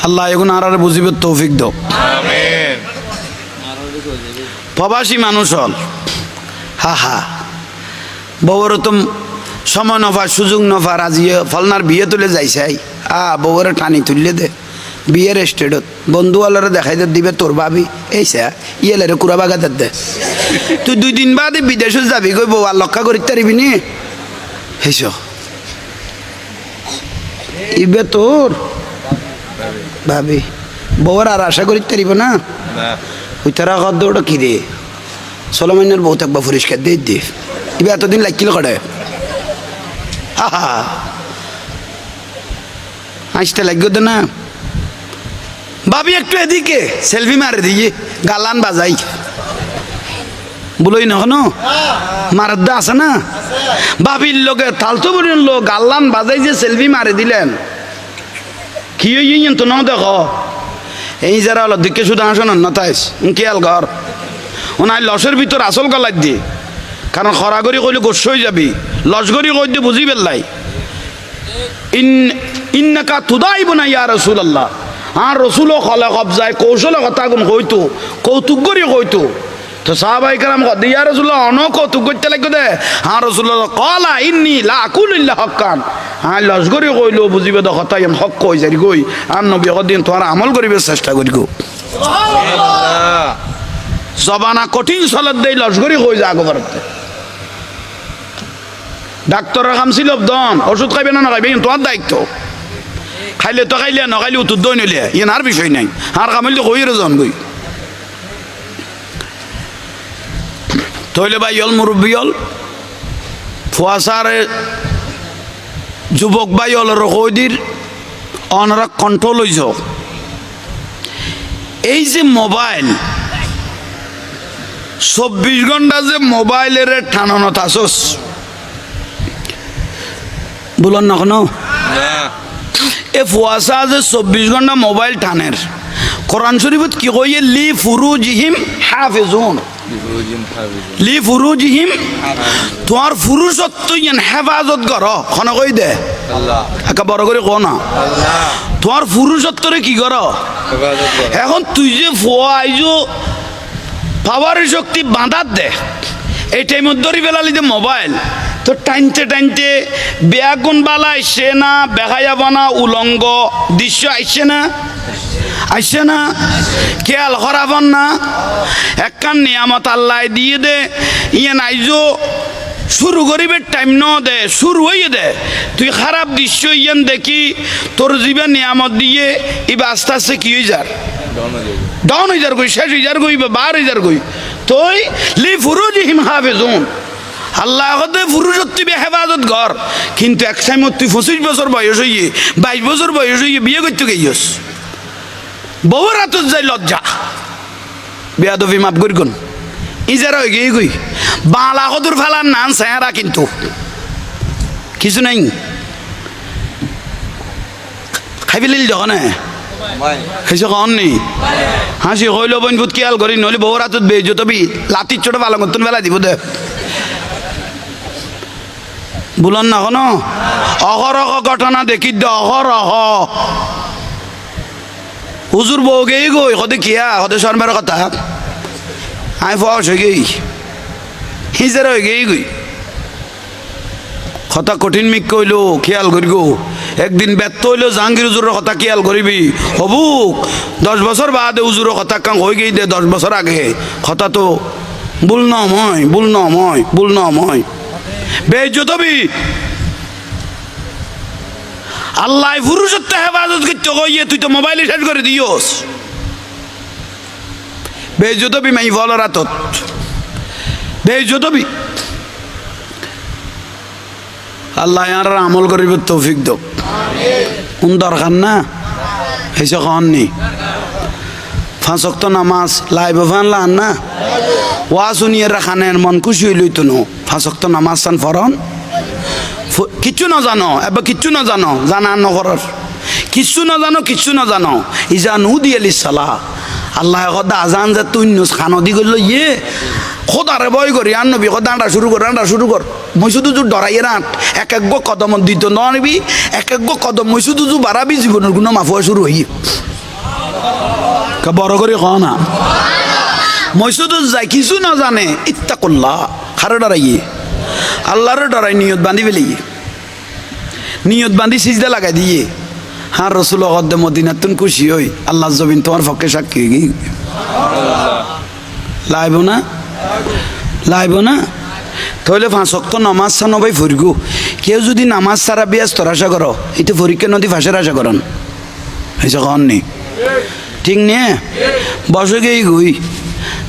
আল্লাহ এখন আর বুঝিবে তৌফিক দাও আমিন প্রবাসী মানুষ হল হা হা বউর তো সময় নফা সুযোগ নফা রাজি ফলনার বিয়ে তুলে যাইছাই বউরে টানি তুললে দে বিয়ের স্টেডত বন্ধুওয়ালারে দেখাই দিবে তোর ভাবি এইসা ইয়েলেরে কুড়া বাগাতে দে তুই 2 দিন বাদে বিদেশে যাবি কই বউ আর লক্ষ্য করিতে পারবি নি হেস ইবে তোর ভাবি বউর আর আশা করিতে পারিব না ওই তারা কত ওটা কি রে সোলোমানের বউ থাকবা পরিষ্কার দিয়ে দে ইবে এতদিন লাগছিল কটে আহা আসতে লাগবে না ভাবি একটু এদিকে সেলফি মারে দিয়ে গালান বাজাই বলোই না কোনো মারাদ্দা আছে না ভাবির লোকে তালতো বলিন লোক গাল্লান বাজাই যে সেলফি মারে দিলেন কি হইন তো না দেখো এই যারা হলো দিকে শুধু আসন না তাইস খেয়াল ঘর ওনার লসের ভিতর আসল গলার দিয়ে কারণ খরাগরি কইলে গোস হয়ে যাবি লস করি কই দিয়ে বুঝি পেলাই ইন্নাকা তুদাইবুনা ইয়া রাসূলুল্লাহ। আর রসুলও খলা কবজায় কৌশলে কথা গুণ হইতো, কৌতুক করি হইতো। তো সাহাবাই কারাম ইয়া রাসূলুল্লাহ অন কৌতুক করতে লাগবে দে। হ্যাঁ রাসূলুল্লাহ কলা ইন্নী লা আকুলু ইল্লা হক্কান। হ্যাঁ লস্করি কইলো বুঝিবে তো কথা এম হক কই যারি গই। আর নবী কদিন তোমার আমল করিবে চেষ্টা করি গো। জবানা কঠিন চলত দেই লস্করি কই যা আগো ভারতে। ডাক্তারের কাম ছিল দন ওষুধ খাইবে না খাইবে তোমার দায়িত্ব। খাইলে তো খাইলে নখাইলে উত্তর দই নিলে ইয়ে আর বিষয় নাই। আর কামাইলে কইরে জন গই তইলে ভাই হল মুরব্বী হল ফুয়াশারে যুবক ভাই হল রকদির অনরা কন্ট্রোল হইছ। এই যে মোবাইল 24 ঘন্টা যে মোবাইলের টানানো আসস বলুন না কোনো এ ফুয়াশা যে 24 ঘন্টা মোবাইল টানের কোরআন শরীফত কি কইয়ে লি ফুরুজিহিম হাফিজুন। লি ফুরুজিহিম তোমার ফুরুষত্ব হেফাজত কর খন কই দে একা বড় করে কো না তোমার ফুরুষত্বরে কি কর। এখন তুই যে ফুয়া আইজো পাওয়ারের শক্তি বাঁধাত দে এই টাইমত ধরি বেলালি যে মোবাইল তো টাইনতে টাইনতে বেয়াগুন বালা আইসে না বেহা যাব না উলঙ্গ দৃশ্য আইসে না আইসে না খেয়াল করাবন না একখান নিয়ামত আল্লাহ দিয়ে দে ইয়ে নাইজো শুরু করিবে টাইম ন দে শুরু হইয়ে দে তুই খারাপ দৃশ্য ইয়ান দেখি তোর জীবে নিয়ামত দিয়ে ইবা আস্তে আস্তে কি হয়ে যার ডাউন হয়ে যার গই শেষ হয়ে যার গই বা বার হয়ে যার গই তুই লি ফুরুজিহিম হাফিজুন আল্লাহ হতে ফুরুষত্ব হেফাজত কর। কিন্তু এক সময় তুই 25 বছর বয়স হইয়ে 22 বছর বয়স হইয়ে বিয়ে করতে গেছিস বউ রাতত যাই লজ্জা বেয়াদবি মাপ করি কোন ইজারা হয়ে গিয়ে গই বালা কদুর ফেলার নান চেহারা কিন্তু কিছু নাই খাই ফেলিল যখন হেসে কন নি হাসি হইল বনভূত খেয়াল করি নইলে বউ রাতত বেজো তবি লাতির ছোট ভালো মতন বেলা দিব দে বুলন না কোনো অহরহ ঘটনা দেখি দে অহরহ হুজুর বউ গেই গই হদে কিয়া হদে শর্মের কথা আই ফস হয়ে গেই হিজের হয়ে গেই গই কথা কঠিন মিক কইল খেয়াল করি গো একদিন ব্যর্থ হইল জাহাঙ্গীর হুজুরের কথা খেয়াল করিবি হবুক 10 বছর বাদে হুজুরের কথা কাং হয়ে গেই দে 10 বছর আগে কথা তো ভুল নয় ভুল নয় ভুল নয় বেজতবি আল্লাহ ফুরুষত্ব হেফাজত করতে কইয়ে তুই তো মোবাইলে শেষ করে দিওস বেজতবি মাই ফল রাতত বেজতবি আল্লাহ আর আমল করিব তৌফিক দক কোন দরকার না হেসে কননি 5 ওয়াক্ত নামাজ লাইভ ফান লান না ওয়া শুনিয়ে রাখানের মন খুশি হইলই তো 5 ওয়াক্ত নামাজ সান ফরন কিচ্ছু না জানো এবার কিচ্ছু না জানো জানা নগরের কিচ্ছু না জানো ইজানু দিয়েলি সালাহ আল্লাহ কদা আজান যে তুই খানো দি গেল ইয়ে খোদারে বয় করি আর নবী কদা আন্ডা শুরু কর মই শুধু ডরাইয়ে রাট এক কদম দিত নবি এক কদম মই শুধু বাড়াবি জীবনের গুণ মাফুয়া শুরু হই বড় করে ক না মই শুধু যাই কিছু না জানে ইত্তা করলা খারে ডরাইয়ে আল্লাহরে ডরাই নিয়ত বান্ধি ফেলিয়ে নিয়ত বান্ধি সিজদা লাগাই দিয়ে হ্যাঁ রসুল কদ্দে মদিনার তুন খুশি হই আল্লাহ জবিন তোমার পক্ষে সাক্ষী গি লাইব না তাহলে 5 ওয়াক্ত নামাজ ছানো ভাই ফুরগু কেউ যদি নামাজ ছাড়া ব্যস্ত আশা করো এটা পরীক্ষা নদী ফাঁসের আশা করেন হয়েছে কন নি ঠিক নিয়ে বসে গেই গুই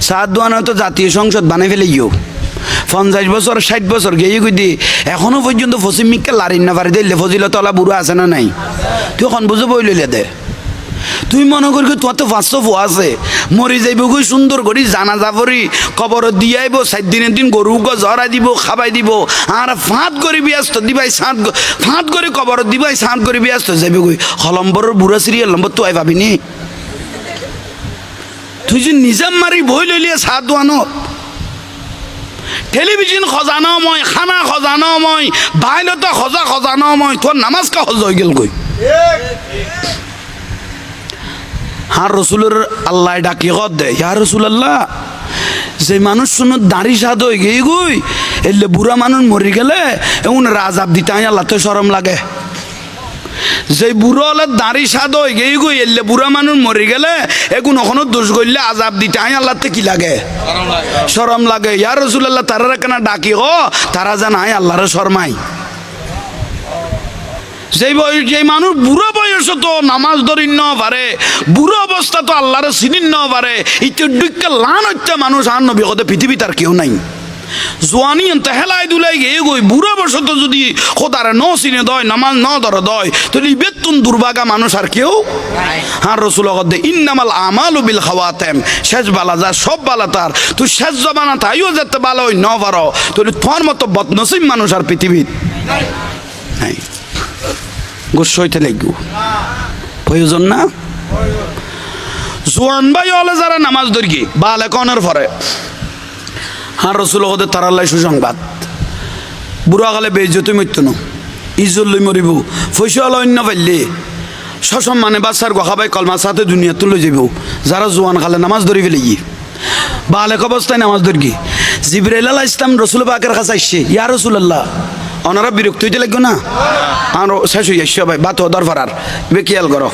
7 দোয়ানো তো জাতীয় সংসদ বানাই ফেলে গিয়েও 50 বছর 60 বছর গিয়ে গুই দি এখনো পর্যন্ত ফসিম মিককে লারিন না পারি দিলে ফজিলতলা বুড়ো আছে না নাই তুই এখন বুঝে বই লইলে দে তুই মনে করি তোমার তো 500 ফুয়া আছে মরি যাইব গই সুন্দর করি জানাজা পড়ি কবর দিয়ে আইব 7 দিনের দিন গরু জরা দিব খাবাই দিব আর ফাঁত করে ব্যস্ত দিবাই ফাঁত করে কবর দিবাই সাঁত করে ব্যস্ত যাইব গই হলম্বরের বুড়া সিরিয়াল নম্বর তো আই ভাবিনি তুই যে নিজাম মারি বই লইলিয়ে 7 দোয়ানো টেলিভিশন খজানো মই খানা খজানো মই বাইলতে খজানো মই তোর নামাজ কা হজ হয়ে গেল কই হার রসুলের আল্লাহ ডাকি কর দে ইয়া রসুল আল্লাহ যে মানুষ শুনো দাড়ি সাদ হয়ে গিয়ে গুই এলে বুড়া মানুষ মরি গেলে এমন রাজাব দিতে আল্লাহ তো শরম লাগে যে বুড়ো হলে দাড়ি সাদ হয়ে গিয়ে গুই এলে বুড়া মানুষ মরি গেলে এগুন ওখানে দোষ করলে আজাব দিতে আল্লাহতে কি লাগে শরম লাগে ইয়া রসুল আল্লাহ তারা কেনা ডাকি গো তারা জান আল্লাহরে শরমাই যে মানুষ বুড়ো বয়স তো নামাজ ধরি ন পারে বুড়ো অবস্থা তো আল্লাহরে চিনি ন পারে ইত্যে লান হত্যা মানুষ আর নবী কত পৃথিবী তার কেউ নাই জোয়ানি এনতে হেলাই দুলাই গিয়ে গই বুড়ো বয়স তো যদি খোদারে ন চিনে দয় নামাজ ন ধরে দয় তাহলে বেতুন দুর্ভাগা মানুষ আর কেউ আর রসুল দে ইন্নামাল আমালু বিল খাওয়াতেম শেষ বালা যা সব বালা তার তুই শেষ জবানা তাইও যেতে ভালো ন পারো তাহলে তোমার মতো বদনসিব মানুষ আর পৃথিবীর নাই গোস হইতে লাগবো প্রয়োজন না জোয়ান ভাই হলে যারা নামাজ ধরি বালে কনের পরে আর রসুল ওদের তারাল্লাই সুসংবাদ বুড়া কালে বেইজ্জতি মরতো না ইজ্জত লই মরিব পয়সা হলে অন্য পাইলে সসম্মানে বাচ্চার গখাবাই কলমার সাথে দুনিয়া তুলে যাব যারা জোয়ান খালে নামাজ ধরি ফেলে গিয়ে বালেক অবস্থায় নামাজ ধরি জিবরাইল আলাইহিস সালাম রসুল পাকের কাছে আসছে ইয়া রাসূলুল্লাহ ওনারা বিরক্ত হইতে লাগবে না আর শেষ হয়ে যাচ্ছে ভাই বাত দরকার আর খেয়াল করো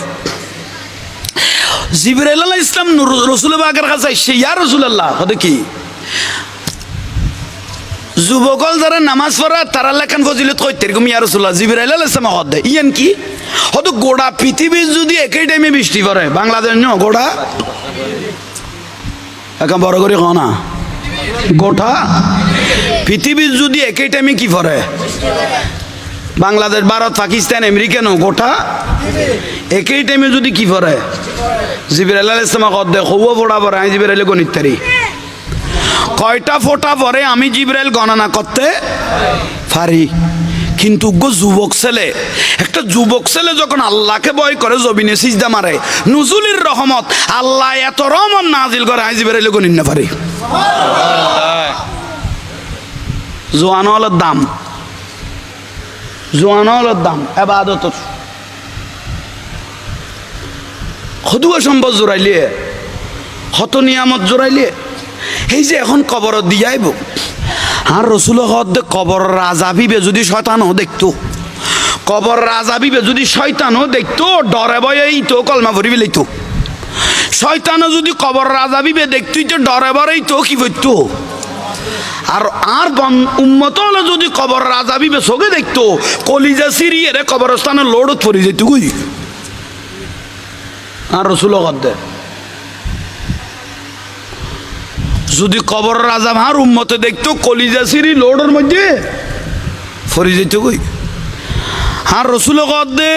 জিবরাইল আলাইহিস সালাম রসুল পাকের কাছে আসছে ইয়া রাসূলুল্লাহ কত কি যুবকল যারা নামাজ পড়া তারা লেখান ফজিলত কইতে এরকম ইয়া রাসূলুল্লাহ জিবরাইল আলাইহিস সালাম কত দেয় ইয়ান কি হয়তো গোড়া পৃথিবী যদি একই টাইমে বৃষ্টি পড়ে বাংলাদেশ ন গোড়া এখন বড় করে কও না গোটা পৃথিবীর যদি একই টাইমে কি পড়ে বাংলাদেশ ভারত পাকিস্তান আমেরিকা নো গোটা একই টাইমে যদি কি পড়ে জিবরাইল আলাইহিস সালাম কত দেয় খুব বড় বড় আই জিবরাইল গণিত তারি কয়টা ফোঁটা পরে আমি জিবরাইল গণনা করতে পারি কিন্তু যুবক ছেলে একটা যুবক ছেলে যখন আল্লাহকে ভয় করে জমিনে সিজদা মারে নুজুলির রহমত আল্লাহ এত রহমত নাজিল করে আই জিবরাইল গণিত না পারি জোয়ান হলের দাম জোয়ান হলের দাম এবাদত সদুয়া সম্পদ জোরাইলে হত নিয়ামত জোরাইলে এই যে এখন কবর দিয়ে আইব আর রসুল কবর রাজাবিবে যদি শয়তানও দেখতো কবর রাজাবিবে যদি শয়তানও দেখতো ডরে বয়েই তো কলমা ভরিবে লইতো শয়তানও যদি কবর রাজাবিবে দেখতুই তো ডরে বরেই তো কি করতো আর আর উম্মত হলে যদি কবর রাজাবিবে চোখে দেখতো কলিজা সিরিয়ে কবরস্থানে লোডত পড়ে যেত গুই আর রসুল দে যদি কবর রাজা ভার উম্মতে দেখতো কলিজা সিরি লোডের মধ্যে ফরি যেত কই আর রসুল দে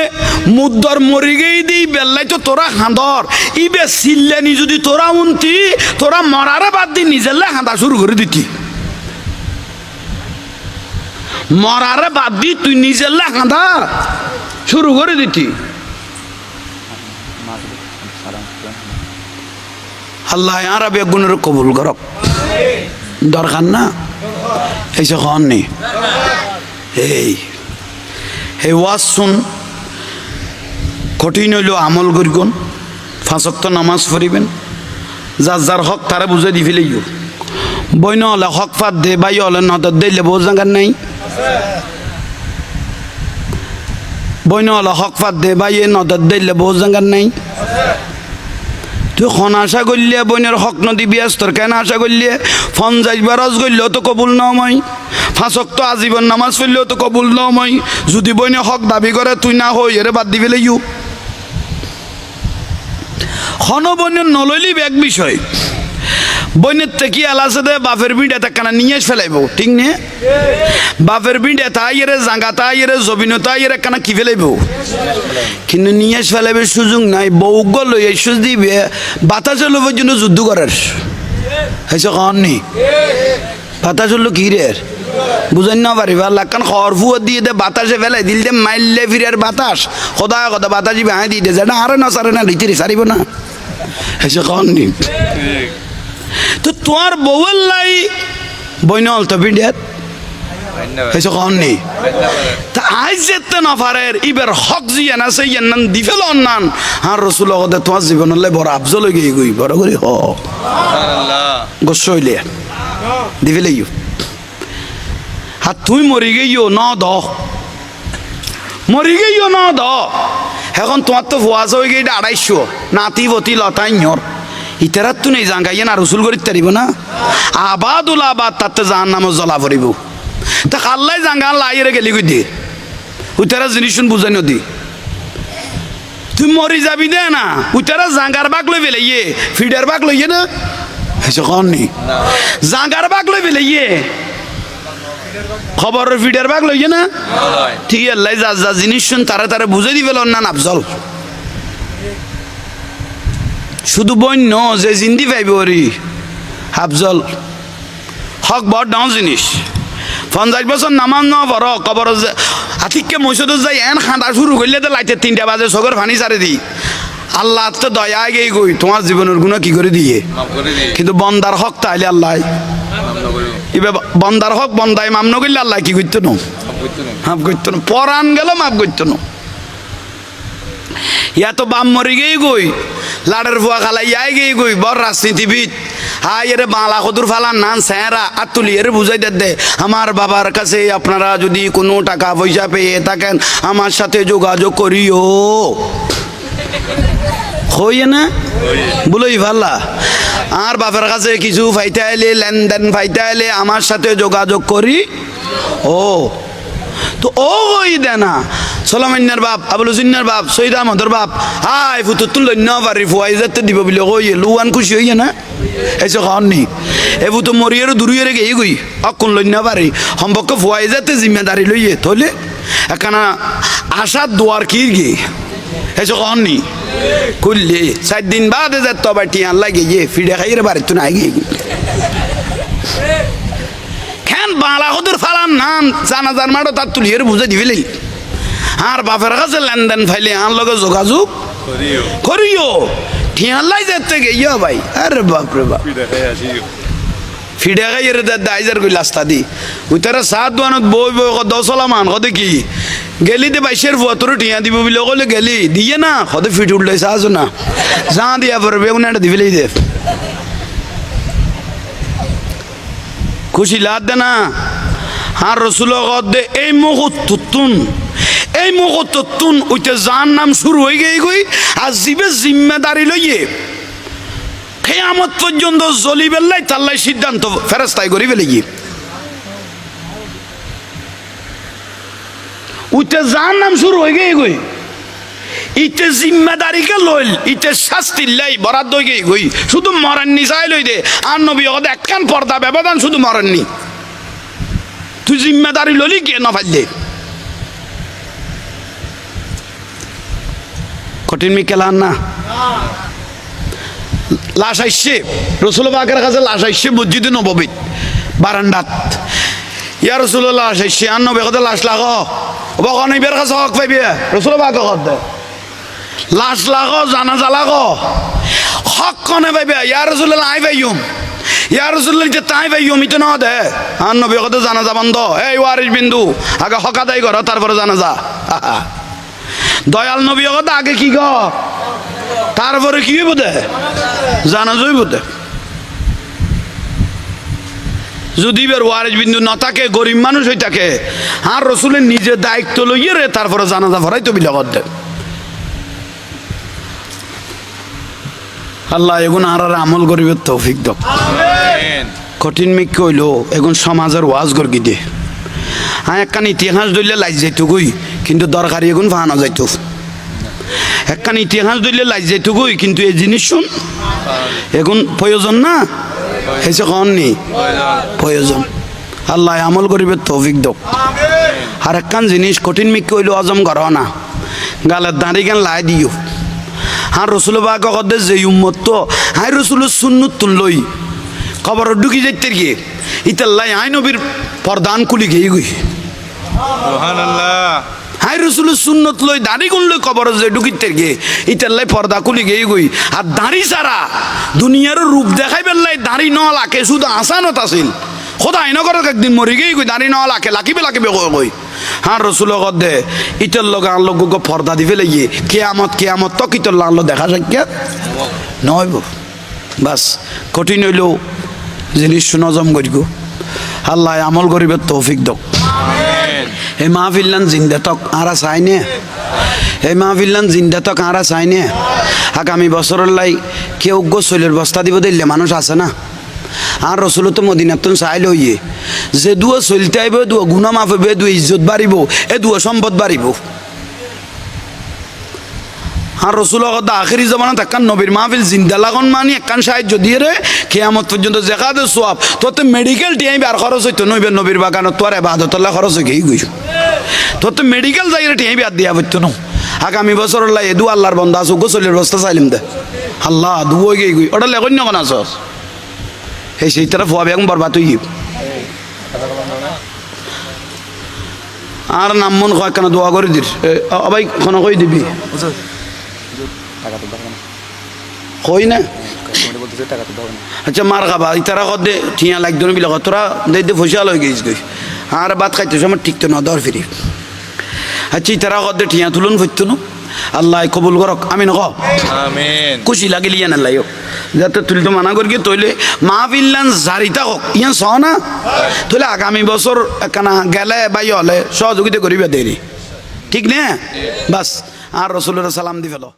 মুদ্দর মরি গেই দিই বেল্লাই তো তোরা হাঁদর ইবে সিল্লানি যদি তোরা উনতি তোরা মরারে বাদ দি নিজেরলে হাঁদা শুরু করে দিতি মরারে বাদ দি তুই নিজেরলে হাঁদা শুরু করে দিতি আল্লাহ আর বেগুনের কবুল করক দরকার না এইসব খান নেই এই ওয়াজ শুন কঠিন হইলেও আমল করিগুন 5 ওয়াক্ত নামাজ পড়িবেন যার যার হক তারা বুঝে দি ফেলেইও বইন হলে হক ফাত দে বাই হলে নদর দিলে বহু জায়গার নাই বইন হলে হক ফাত দে বাইয়ে নদর দিলে বহু জায়গার নাই তুই খন আশা করলে বইনের হক নদী বিয়াস তোর কেন আশা করলে 50 বারজ করলেও তো কবুল নময় 5 ওয়াক্ত আজীবন নামাজ পড়লেও তো কবুল নময় যদি বইনে হক দাবি করে তুই না হই এরে বাদ দিবে ইউ খন বইনের নলইলি এক বিষয় বইনের থেকে আলাসে দে বাপের বিড়ে তাকানা নিয়ে ফেলাইব ঠিক নে বাপের বিড়ে তাই এরে জাঙ্গা তাই এরে জবিনতা এরে কানা কি ফেলাইব কিন্তু নিয়ে ফেলাইবে সুযোগ নাই বউগ লই এই সুযোগ দিবে বাতাসে লোভের জন্য যুদ্ধ করার হয়েছে কননি বাতাস হলো কি রে বুঝেন না পারিবা লাকান খড় ফুয়া দিয়ে দে বাতাসে ফেলাই দিল দে মাইলে ফিরের বাতাস খোদা খোদা বাতাসি ভাঙাই দিয়ে দে যেটা আরে না সারে না লিতিরি সারিব না হয়েছে কননি তো তোমার বউয়ের লাই বইনল তো বিডিয়াত এসে কন নেই তা আজ যেতে না পারের ইবের হক জিয়ান আছে ইয়ান দিফেল অন্নান আর রসুল তোমার জীবনলে বড় আফজল হয়ে গিয়ে গই বড় করে হ গোস্ব হইলে দিফেলে ইউ আর তুই মরি গেইও ন দ মরি গেইও ন দ এখন তোমার তো ভুয়াজ হয়ে গিয়ে 250 নাতি বতি লতাই ñor ইতারাত তো নেই জাঙ্গাইয়া না রসুল করিতে পারিব না আবাদুল আবাদ তাতে জাহান নামে জ্বলা পড়িব তা খাল্লাই জাঙ্গা লাইরে গেলি গই দিয়ে উতারা জিনিস বুঝাই নদী তুই মরি যাবি দে না উতারা জাঙ্গার বাক লই বেলে ইয়ে ফিডার বাক লইয়ে না এসে কন নি জাঙ্গার বাক লই বেলে ইয়ে খবরের ফিডার বাক লইয়ে না ঠিক আল্লাহ যা যা জিনিস শুন তারা তারা বুঝাই দিবে না আফজল শুধু বন্য যে জিন্দি পাইব ওরি আফজল হক বড় ডাউন জিনিস 50 বছর নামাজ না পড় কবর আতিককে মসজিদ যাই এন খাঁটা শুরু করলে তো লাইতে 3টা বাজে চোখের পানি ছাড়ে দি আল্লাহ তো দয়া গেই গই তোমার জীবনের গুণ কি করে দিয়ে কিন্তু বন্দার হক তাইলে আল্লাহ এবার বন্দার হক বন্দায় মাম নগরলে আল্লাহ কি করতো না মাফ করতো না পরাণ গেল মাফ করতো না ইয়া তো বাম মরি গেই গই লাড়ের ফুয়া খালাই ইয়াই গেই গই বড় রাজনীতিবিদ হাই এর বাংলা কদুর ফালান নান স্যারা আতুলি এর বুঝাই দে আমার বাবার কাছে আপনারা যদি কোনো টাকা পয়সা পেয়ে থাকেন আমার সাথে যোগাযোগ করিও হইয়ে না বলোই ভাল্লা আর বাপের কাছে কিছু ফাইতে আইলে লেনদেন ফাইতে আইলে আমার সাথে যোগাযোগ করি ও তো ও ওই দে না সলামান্যার বাপ আবুল হুসেনের বাপ সৈয়দ আহমদের বাপ হাই ফুতুতুল লন্য পারি ফুয়াই যেতে দিব বলে কইয়ে লুয়ান খুশি হইয়ে না এসে খাওয়ান নি এবু তো মরিয়ারও দূরিয়ে গিয়ে গই অকন লন্য পারি সম্পর্ক ফুয়াই যেতে জিম্মেদারি লইয়ে থলে একখানা আশার দোয়ার কি গে এসে খাওয়ান নি করলে 4 দিন বাদে যেত আবার টিয়ান লাগে গিয়ে ফিডে খাইয়ে বাড়ি তো নাই গিয়ে খেন বাংলা কদুর ফালান নান জানাজার মাঠও তার তুলিয়ে বুঝে দিবিলেই আর বাপের কাছে লেনদেন ফাইলে আর লগে যোগাযোগ করিও ঠিয়ালাই যেতে গিয়ে ভাই আরে বাপরে বাপ ফিডে খাইয়ে দাইজার কই লাস্তা দি ওই তারা 7 দোয়ানত বই বই 10 মান কদে কি গেলি দে 22 ফুয়াতর ঠিয়া দিব বলে কলে গেলি দিয়ে না কদে ফিট উঠলে সাজ না যা দিয়া পড়বে উনাটা দিবিলেই দে খুশি লাদ দে না আর রসুল দে এই মুহূর্ততুন ওইতে যার নাম শুরু হয়ে গিয়ে গই আর জিবে জিম্মেদারি লইয়ে কিয়ামত পর্যন্ত জ্বলি বেল্লাই তাল্লাই সিদ্ধান্ত ফেরেশতাই করি ফেলে গিয়ে ওইতে যার নাম শুরু হয়ে গিয়ে গই ইতে জিম্মেদারিকে লইল ইতে শাস্তি লাই বরাদ্দ হয়ে গিয়ে গই শুধু মরেননি চাই লই দে আর নবী একখান পর্দা ব্যবধান শুধু মরেননি তুই জিম্মেদারি ললি কে না ফাইলে কঠিন মিকেলান না লাশ আইসে রসুল পাকের কাছে লাশ আইসে মসজিদে নববীত বারান্দাত ইয়া রসুল্লাহ লাশ আইসে আর নবী কথা লাশ লাগো বকন ইবের কাছে হক পাইবে রসুল পাকে কত দে লাশ লাগো জানাজা লাগো হক কনে পাইবে ইয়া রসুল্লাহ আই পাইম ইয়া রসুল্লাহ যে তাই পাইম ইতো না দে আর নবী কথা জানাজা বন্ধ এই ওয়ারিস বিন্দু আগে হক আদায় করো তারপরে জানাজা দয়াল নবী কথা আগে কি গো তারপরে কি হইব দে জানাজা হইব দে যদি বের ওয়ারিস বিন্দু না থাকে গরিব মানুষ হই থাকে আর রসুলের নিজের দায়িত্ব লইয়ে রে তারপরে জানাজা ভরাই তো বিলা দে আল্লাহ এগুন আর আমল করিবে তৌফিক দাও কঠিন মিক কইল এগুন সমাজের ওয়াজ করগি দে হ্যাঁ একখান ইতিহাস ধরলে লাইজ যাইতো গই কিন্তু দরকারি এগুন ফাহানো যাইতো একখান ইতিহাস ধরলে লাইজ যাইতো গই কিন্তু এই জিনিস শুন এগুন প্রয়োজন না হেসে কন নি প্রয়োজন আল্লাহ আমল করিবে তৌফিক দাও আর একখান জিনিস কঠিন মিক কইল হজম করো না গালের দাঁড়ি গান লাই দিও আর রসুল বাক যে উম্মত তো হাই রসুলের সুন্নত তুন লই খবর ঢুকি যাইতে গিয়ে ইতাল্লাই আই নবীর পর্দান কুলি গিয়ে গই হাই রসুলের সুন্নত লই দাড়ি গুন লই খবর যে ঢুকিতে গিয়ে ইতাল্লাই পর্দা কুলি গিয়ে গই আর দাড়ি ছাড়া দুনিয়ার রূপ দেখাই বেললাই দাড়ি ন লাখে শুধু আসানত আছিল খোদা আইন করে একদিন মরি গিয়ে কই দাঁড়ি না লাকিবে কই হ্যাঁ রসুল দে ইতর লোক আন লোক পর্দা দি ফেলে গিয়ে কেয়ামত তো কিতর আনলো দেখা সাক্ষা নয় বাস কঠিন হইল জিনিস নজম করিব আল্লাহ আমল করিবার তৌফিক দক এই মাহফিল্লান জিন্দা তক আরা চাইনে এই মাহফিল্লান জিন্দা তক আরা চাইনে আগামী বছরের লাই কেউ গোসলের বস্তা দিব দিলে মানুষ আছে না আর রসুল তো মদিনাতুন চাইল হইয়ে যে দুয়া চলতে আইব দুয়া গুণা মাফ হইবে দুয়া ইজ্জত বাড়িব এ দুয়া সম্পদ বাড়িব আর রসুল কথা আখেরি জমানা একখান নবীর মাহফিল জিন্দা লাগন মানি একখান সাহায্য দিয়ে রে কেয়ামত পর্যন্ত দেখা দে সোয়াব তোতে মেডিকেল টিয়াইবি আর খরচ হইতো নইবে নবীর বাগানত তোর এবাদতল্লাহ খরচ হয়ে গেই গইস তোতে মেডিকেল যাই রে টিয়াইবি আর দিয়া পড়তো না আগামী বছর লাই দু আল্লাহর বন্ধা আছো গোসলের বস্তা চাইলিম দে আল্লাহ দুই গই গই ওটা লেখন না কোন আছস এই সেই তারা ফুয়াবে এখন বরবাদ হই আর নাম মন কয় কেন দোয়া করে দিস ভাই কোন কই দিবি কই না আচ্ছা মার খাবা ইতারা কত দে ঠিয়া লাগতো না বিলাক তোরা দে দে ফসিয়াল হয়ে গেছিস গই আর ভাত খাইতে সময় ঠিক তো না দর ফিরি আচ্ছা ইতারা কত দে ঠিয়া তুলুন ফইতো না আল্লাহ কবুল করক আমিন ক আমিন খুশি লাগিল ইয়ান আল্লাহ যাতে তুই তো মানা করি তৈলে মাহফিল্লান জারিতা হোক ইয়ান চ না তৈলে আগামী বছর একখানা গেলে বাই হলে সহযোগিতা করিবে দেরি ঠিক না বাস আর রসুলের সালাম দি ফেলো